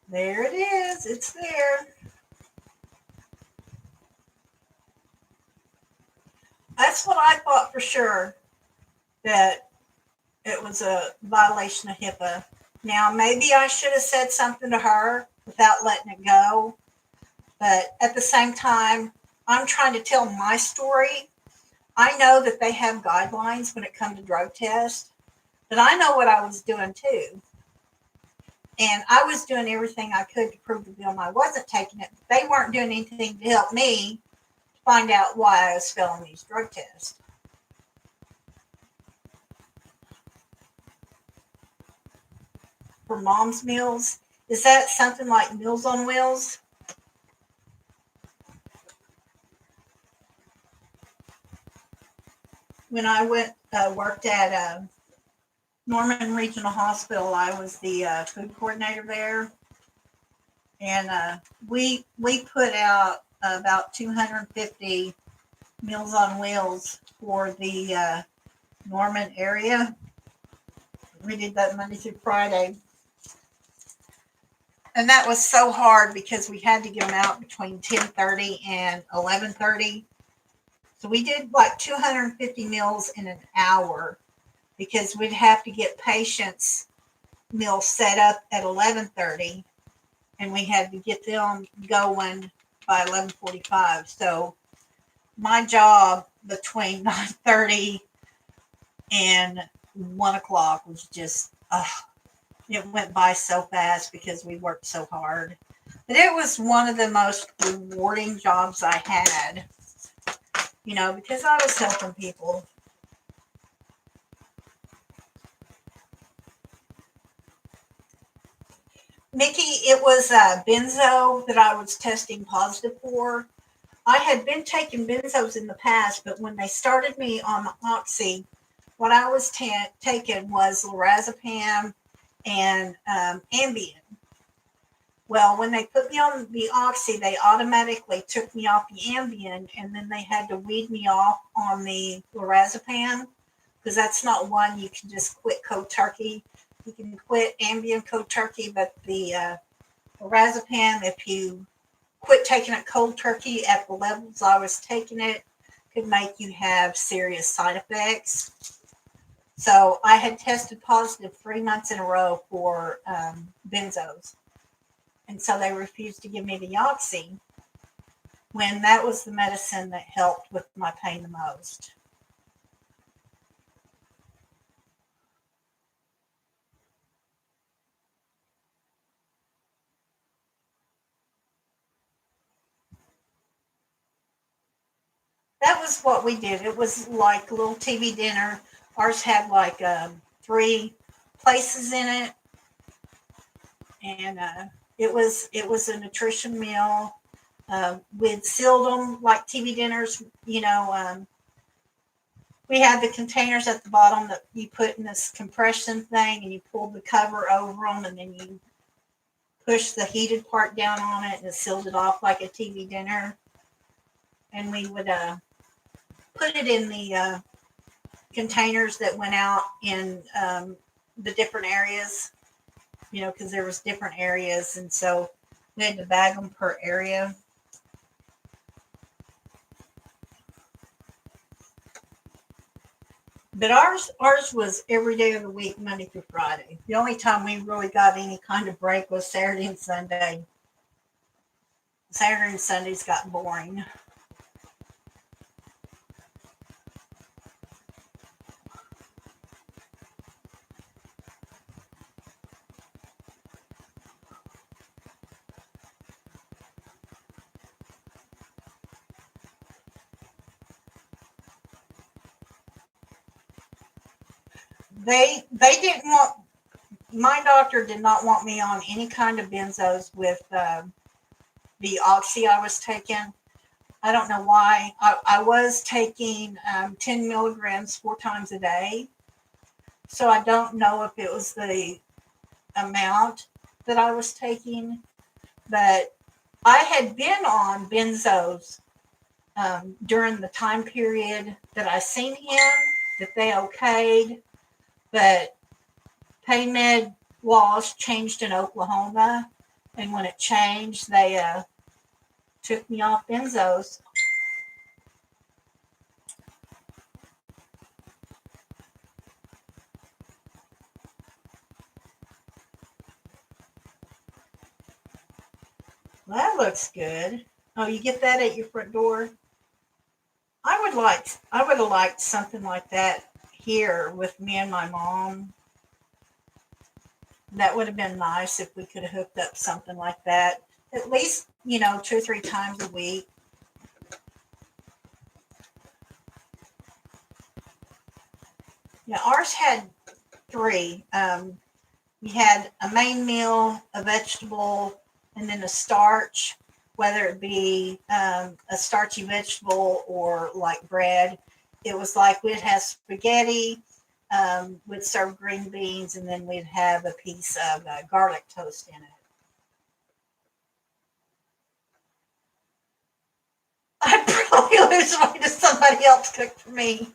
Speaker 1: There it is. It's there. That's what I thought for sure, that it was a violation of HIPAA. Now, maybe I should have said something to her without letting it go. But at the same time, I'm trying to tell my story. I know that they have guidelines when it comes to drug tests, but I know what I was doing too. And I was doing everything I could to prove to them I wasn't taking it. But they weren't doing anything to help me find out why I was failing these drug tests. For Mom's Meals, is that something like Meals on Wheels? When I worked at Norman Regional Hospital, I was the food coordinator there, and we put out about 250 Meals on Wheels for the Norman area. We did that Monday through Friday, and that was so hard because we had to get them out between 10:30 and 11:30. So we did like 250 meals in an hour because we'd have to get patients' meals set up at 11:30, and we had to get them going by 11:45. So my job between 9:30 and 1 o'clock was just, it went by so fast because we worked so hard. But it was one of the most rewarding jobs I had, because I was helping people. Mickey, it was benzo that I was testing positive for. I had been taking benzos in the past, but when they started me on the Oxy, what I was taking was lorazepam and Ambien. Well, when they put me on the Oxy, they automatically took me off the Ambien, and then they had to weed me off on the lorazepam, because that's not one you can just quit cold turkey. You can quit Ambien cold turkey, but the lorazepam, if you quit taking it cold turkey at the levels I was taking it, could make you have serious side effects. So I had tested positive 3 months in a row for benzos. And so they refused to give me the Oxy when that was the medicine that helped with my pain the most. That was what we did. It was like a little TV dinner. Ours had like 3 places in it, and it was a nutrition meal. We'd sealed them like TV dinners. We had the containers at the bottom that you put in this compression thing, and you pulled the cover over them, and then you pushed the heated part down on it, and it sealed it off like a TV dinner. And we would put it in the containers that went out in the different areas, because there was different areas, and so we had to bag them per area. But ours was every day of the week, Monday through Friday. The only time we really got any kind of break was Saturday and Sunday. Saturday and Sundays got boring. They didn't want, my doctor did not want me on any kind of benzos with the Oxy I was taking. I don't know why. I was taking 10 milligrams 4 times a day. So I don't know if it was the amount that I was taking, but I had been on benzos during the time period that I seen him, that they okayed, but pain med laws changed in Oklahoma, and when it changed, they took me off benzos. Well, that looks good. Oh, you get that at your front door? I would have liked something like that here with me and my mom. That would have been nice if we could have hooked up something like that. At least, 2 or 3 times a week. Yeah, ours had 3. We had a main meal, a vegetable, and then a starch, whether it be a starchy vegetable or like bread. It was like we'd have spaghetti, we'd serve green beans, and then we'd have a piece of garlic toast in it. I'd probably lose weight if somebody else cooked for me.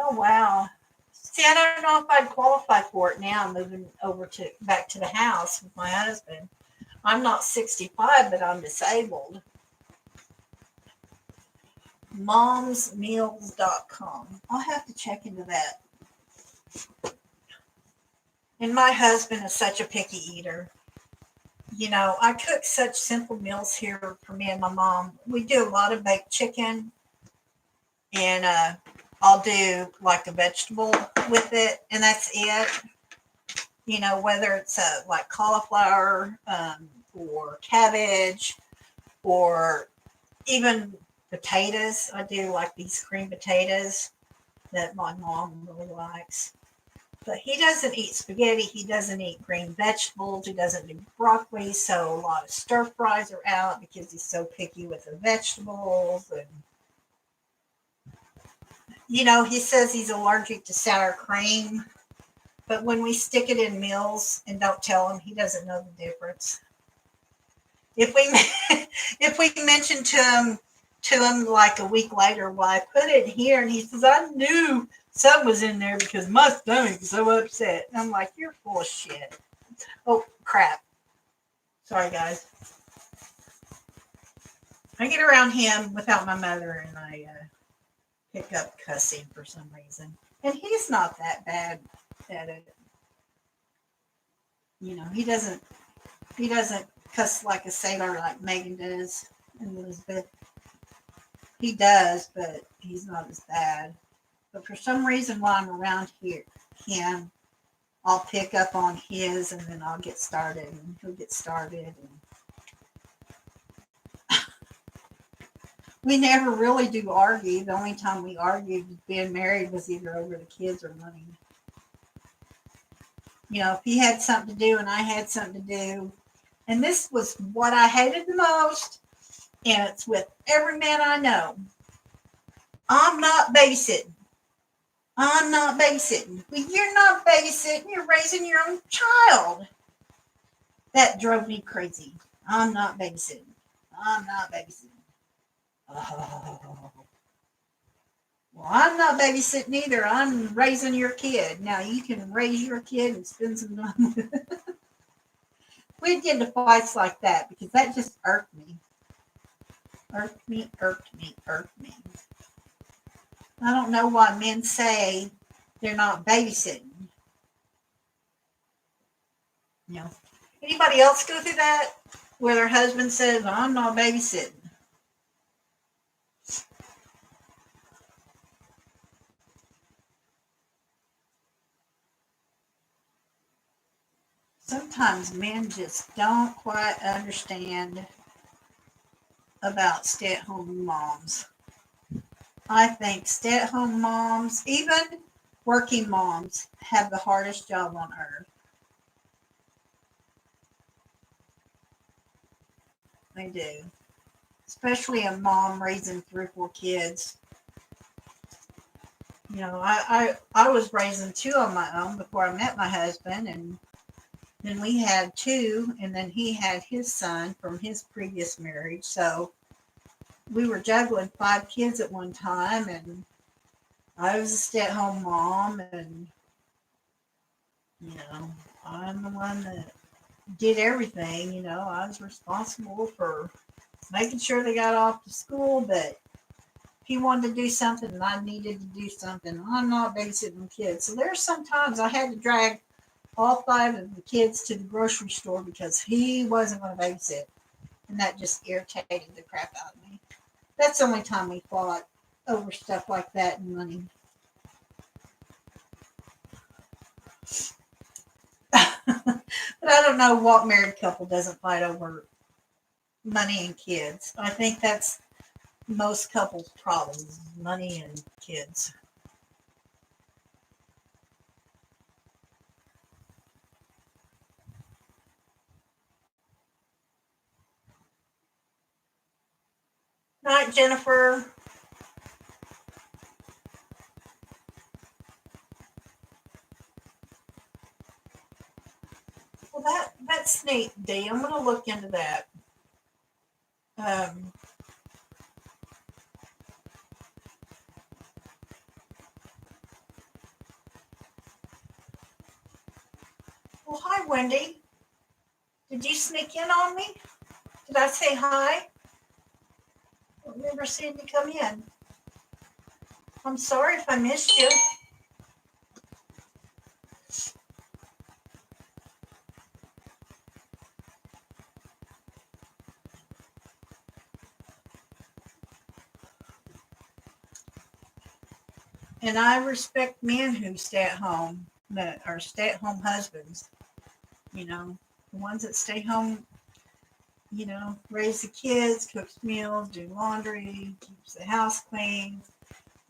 Speaker 1: Oh wow. See, I don't know if I'd qualify for it now, moving over to back to the house with my husband. I'm not 65, but I'm disabled. Momsmeals.com. I'll have to check into that. And my husband is such a picky eater. I cook such simple meals here for me and my mom. We do a lot of baked chicken, and I'll do like a vegetable with it, and that's it. Whether it's like cauliflower or cabbage or even potatoes. I do like these cream potatoes that my mom really likes. But he doesn't eat spaghetti. He doesn't eat green vegetables. He doesn't do broccoli. So a lot of stir fries are out because he's so picky with the vegetables. And, he says he's allergic to sour cream. But when we stick it in meals and don't tell him, he doesn't know the difference. If we if we mention to him like a week later, well, I put it here, and he says, I knew something was in there because my stomach is so upset. And I'm like, you're full of shit. Oh, crap. Sorry, guys. I get around him without my mother, and I pick up cussing for some reason. And he's not that bad at it. He doesn't cuss like a sailor like Megan does and Elizabeth. He does, but he's not as bad. But for some reason, while I'm around him, I'll pick up on his, and then I'll get started, and he'll get started. And we never really do argue. The only time we argued being married was either over the kids or money. If he had something to do and I had something to do, and this was what I hated the most, and it's with every man I know. I'm not babysitting. I'm not babysitting. Well, you're not babysitting. You're raising your own child. That drove me crazy. I'm not babysitting. I'm not babysitting. Oh. Well, I'm not babysitting either. I'm raising your kid. Now you can raise your kid and spend some time with it. We'd get into fights like that because that just irked me. Irked me. I don't know why men say they're not babysitting. Anybody else go through that? Where their husband says, I'm not babysitting. Sometimes men just don't quite understand about stay-at-home moms. I think stay-at-home moms, even working moms, have the hardest job on earth. They do. Especially a mom raising 3 or 4 kids. I was raising 2 on my own before I met my husband, and then we had 2, and then he had his son from his previous marriage. So we were juggling 5 kids at one time, and I was a stay-at-home mom, and I'm the one that did everything. I was responsible for making sure they got off to school, but if he wanted to do something and I needed to do something, I'm not babysitting kids. So there's sometimes I had to drag all 5 of the kids to the grocery store because he wasn't going to babysit. And that just irritated the crap out of me. That's the only time we fought over stuff like that and money. But I don't know what married couple doesn't fight over money and kids. I think that's most couples' problems, money and kids. Night, Jennifer. Well, that's neat, Dee. I'm going to look into that. Well, hi, Wendy. Did you sneak in on me? Did I say hi? I don't remember seeing you come in. I'm sorry if I missed you. And I respect men who stay at home, that are stay-at-home husbands. The ones that stay home, raise the kids, cooks meals, do laundry, keeps the house clean.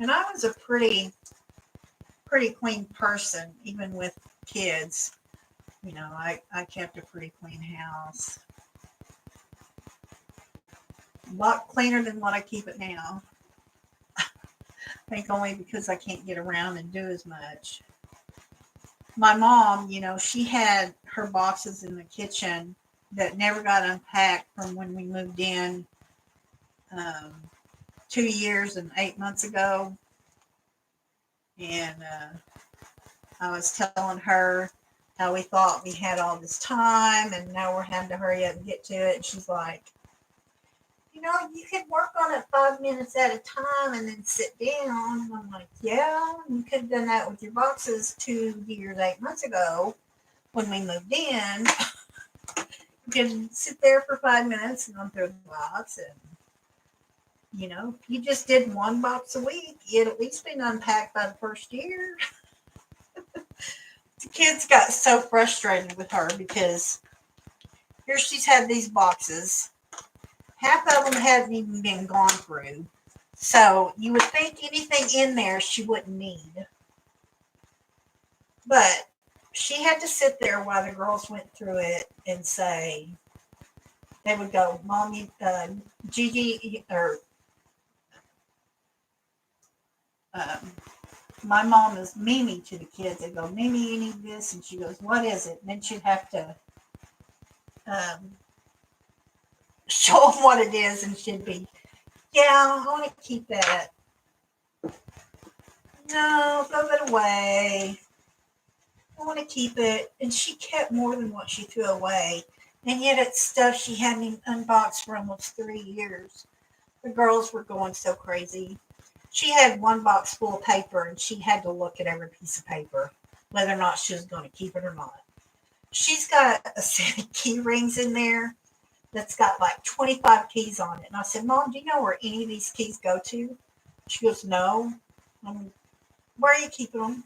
Speaker 1: And I was a pretty pretty clean person, even with kids. You know, I kept a pretty clean house. A lot cleaner than what I keep it now. I think only because I can't get around and do as much. My mom, you know, she had her boxes in the kitchen that never got unpacked from when we moved in um, 2 years and 8 months ago. And I was telling her how we thought we had all this time and now we're having to hurry up and get to it. And she's like, you know, you could work on it 5 minutes at a time and then sit down. And I'm like, yeah, you could have done that with your boxes 2 years, 8 months ago when we moved in. You can sit there for 5 minutes and go through the box. And, you know, if you just did one box a week, it'd at least been unpacked by the first year. The kids got so frustrated with her because here she's had these boxes. Half of them hadn't even been gone through. So you would think anything in there she wouldn't need. But she had to sit there while the girls went through it and say, they would go, Mommy, Gigi, or um, my mom is Mimi to the kids. They go, Mimi, you need this. And she goes, what is it? And then she'd have to show them what it is. And she'd be, yeah, I want to keep that. No, throw it away. I want to keep it. And she kept more than what she threw away. And yet it's stuff she hadn't even unboxed for almost 3 years. The girls were going so crazy. She had one box full of paper and she had to look at every piece of paper, whether or not she was going to keep it or not. She's got a set of key rings in there that's got like 25 keys on it. And I said, Mom, do you know where any of these keys go to? She goes, no. Where are you keeping them?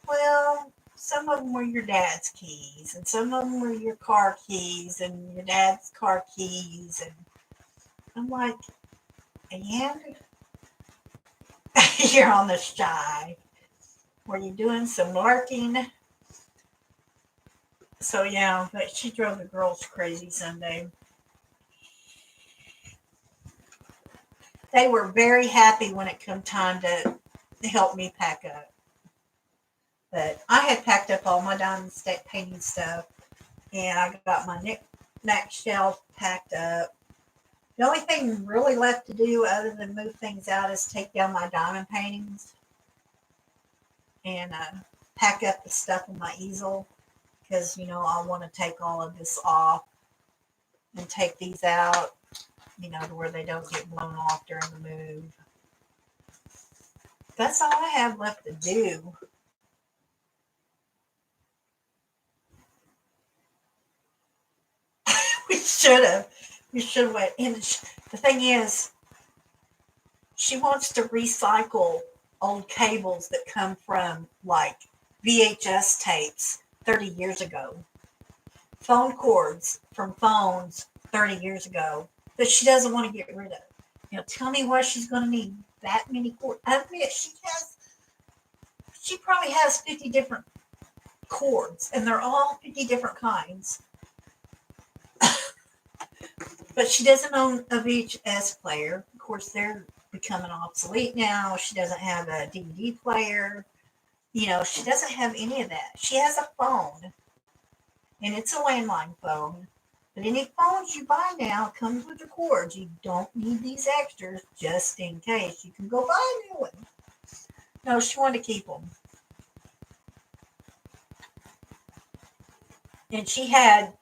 Speaker 1: Well, some of them were your dad's keys, and some of them were your car keys, and your dad's car keys. And I'm like, and you're on the shy. Were you doing some larking? So yeah, but she drove the girls crazy Sunday. They were very happy when it come time to help me pack up. But I had packed up all my diamond state painting stuff, and I got my knick-knack shelf packed up. The only thing really left to do other than move things out is take down my diamond paintings and pack up the stuff on my easel because, you know, I want to take all of this off and take these out, you know, to where they don't get blown off during the move. That's all I have left to do. We should have. We should have went. And the thing is, she wants to recycle old cables that come from like VHS tapes 30 years ago, phone cords from phones 30 years ago that she doesn't want to get rid of. You know, tell me why she's going to need that many cords. I admit she probably has 50 different cords, and they're all 50 different kinds. But she doesn't own a VHS player. Of course, they're becoming obsolete now. She doesn't have a DVD player. You know, she doesn't have any of that. She has a phone, and it's a landline phone. But any phones you buy now comes with the cords. You don't need these extras just in case. You can go buy a new one. No, she wanted to keep them. And she had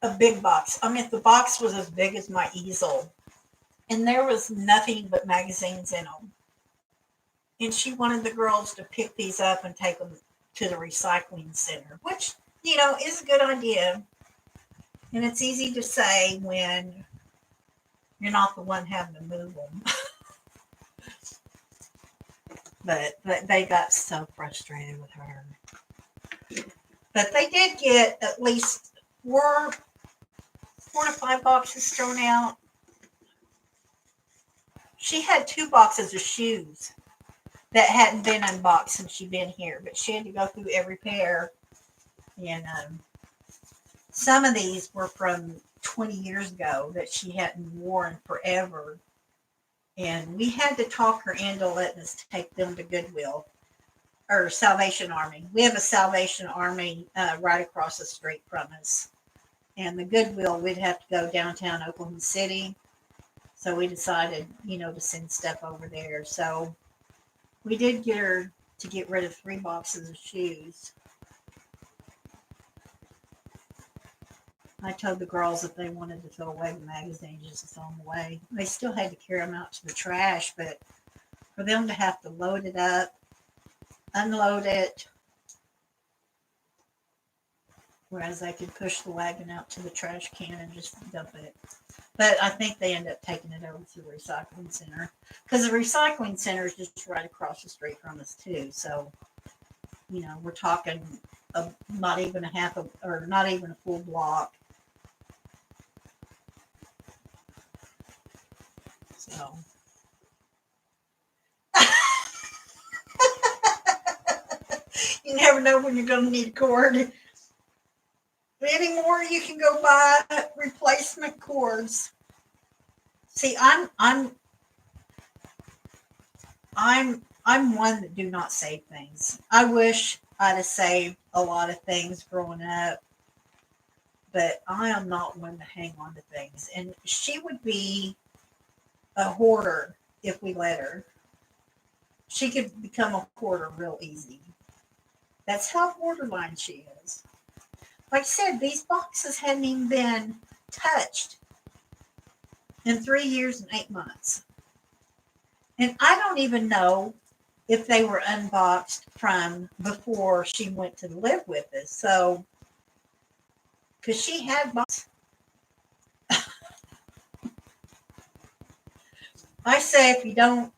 Speaker 1: a big box. I mean, the box was as big as my easel. And there was nothing but magazines in them. And she wanted the girls to pick these up and take them to the recycling center, which, you know, is a good idea. And it's easy to say when you're not the one having to move them. but they got so frustrated with her. But they did get at least four to 5 boxes thrown out. She had 2 boxes of shoes that hadn't been unboxed since she'd been here, but she had to go through every pair. And some of these were from 20 years ago that she hadn't worn forever. And we had to talk her into letting us take them to Goodwill or Salvation Army. We have a Salvation Army right across the street from us. And the Goodwill, we'd have to go downtown Oklahoma City. So we decided, to send stuff over there. So we did get her to get rid of 3 boxes of shoes. I told the girls if they wanted to throw away the magazines, just to throw them away. They still had to carry them out to the trash, but for them to have to load it up, unload it, whereas they could push the wagon out to the trash can and just dump it. But I think they end up taking it over to the recycling center, because the recycling center is just right across the street from us too. So, we're talking not even a full block. So. You never know when you're going to need a cord. Anymore, you can go buy replacement cords. See, I'm one that do not save things. I wish I'd have saved a lot of things growing up, but I am not one to hang on to things. And she would be a hoarder if we let her. She could become a hoarder real easy. That's how borderline she is. Like I said, these boxes hadn't even been touched in 3 years and 8 months. And I don't even know if they were unboxed from before she went to live with us. So, because she had boxes. I say if you don't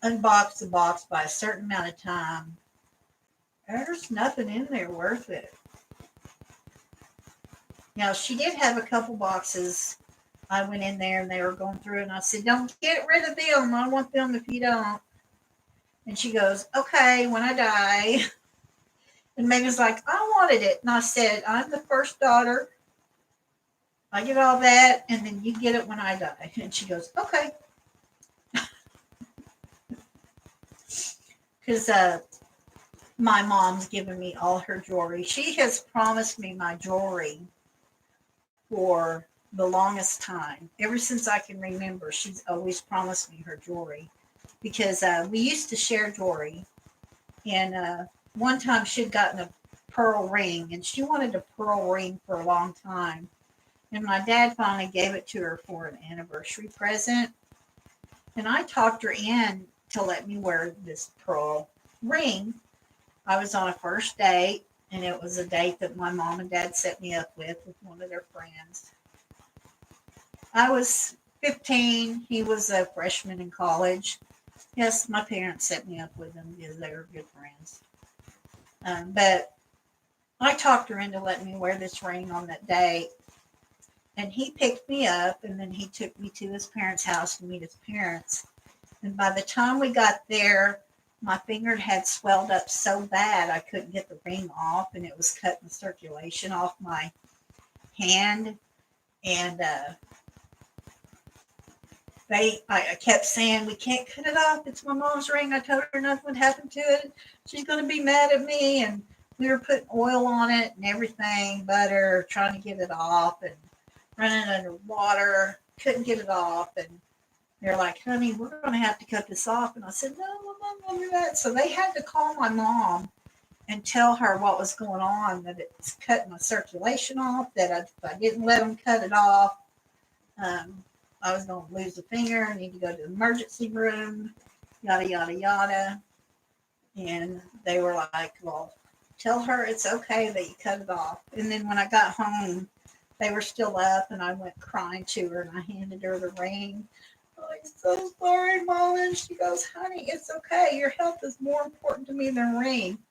Speaker 1: unbox the box by a certain amount of time, there's nothing in there worth it. Now, she did have a couple boxes. I went in there and they were going through, and I said, "Don't get rid of them. I want them if you don't." And she goes, "Okay, when I die." And Megan's like, "I wanted it." And I said, "I'm the first daughter. I get all that, and then you get it when I die." And she goes, "Okay." Because my mom's given me all her jewelry. She has promised me my jewelry for the longest time. Ever since I can remember, she's always promised me her jewelry. Because we used to share jewelry. And one time she'd gotten a pearl ring, and she wanted a pearl ring for a long time. And my dad finally gave it to her for an anniversary present. And I talked her in to let me wear this pearl ring. I was on a first date, and it was a date that my mom and dad set me up with one of their friends. I was 15. He was a freshman in college. Yes, my parents set me up with them because they were good friends. But I talked her into letting me wear this ring on that day. And he picked me up, and then he took me to his parents' house to meet his parents. And by the time we got there, my finger had swelled up so bad I couldn't get the ring off, and it was cutting the circulation off my hand. And I kept saying, "We can't cut it off. It's my mom's ring. I told her nothing would happen to it. She's going to be mad at me." And we were putting oil on it and everything, butter, trying to get it off and running under water. Couldn't get it off. And they're like, "Honey, we're going to have to cut this off." And I said, "No, I'm not going to do that." So they had to call my mom and tell her what was going on, that it's cutting my circulation off, that if I didn't let them cut it off, I was going to lose a finger. I need to go to the emergency room, yada, yada, yada. And they were like, "Well, tell her it's okay that you cut it off." And then when I got home, they were still up, and I went crying to her, and I handed her the ring. "I'm so sorry, Mom." And she goes, "Honey, it's okay. Your health is more important to me than ring.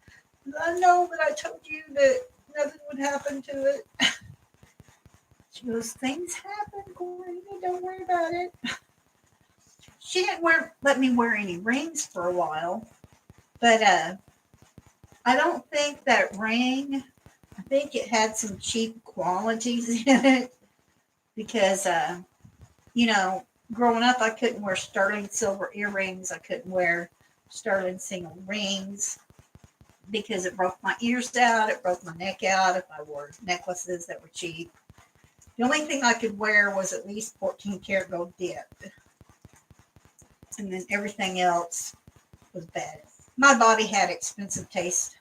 Speaker 1: I know that I told you that nothing would happen to it." She goes, "Things happen, Courtney. Don't worry about it." she didn't let me wear any rings for a while, but I don't think that ring. I think it had some cheap qualities in it because you know, growing up I couldn't wear sterling silver earrings. I couldn't wear sterling single rings because it broke my ears out. It broke my neck out if I wore necklaces that were cheap. The only thing I could wear was at least 14 karat gold dipped. And then everything else was bad. My body had expensive taste.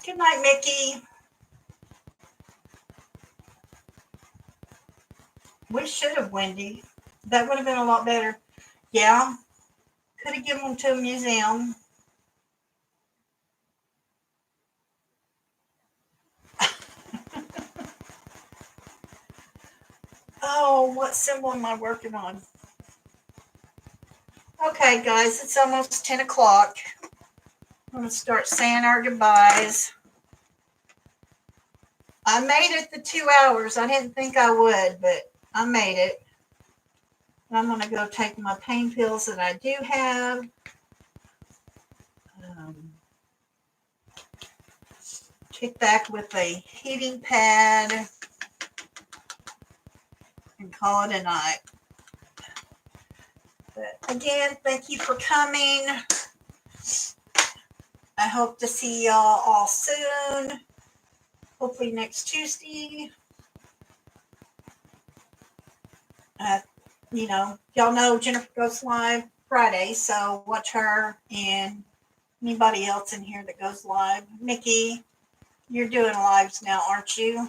Speaker 1: Good night, Mickey. We should have, Wendy. That would have been a lot better. Yeah. Could have given them to a museum. Oh, what symbol am I working on? Okay, guys, it's almost 10 o'clock. I'm going to start saying our goodbyes. I made it the 2 hours. I didn't think I would, but I made it. I'm going to go take my pain pills that I do have. Kick back with a heating pad and call it a night. But again, thank you for coming. I hope to see y'all all soon. Hopefully next Tuesday. You know, y'all know Jennifer goes live Friday, so watch her and anybody else in here that goes live. Mickey, you're doing lives now, aren't you?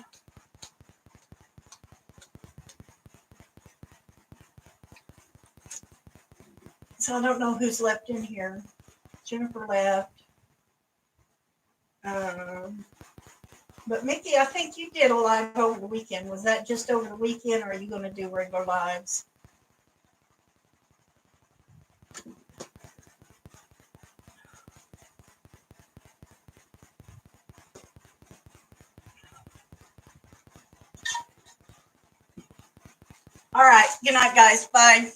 Speaker 1: So I don't know who's left in here. Jennifer left. But Mickey, I think you did a live over the weekend. Was that just over the weekend, or are you going to do regular lives? All right. Good night, guys. Bye.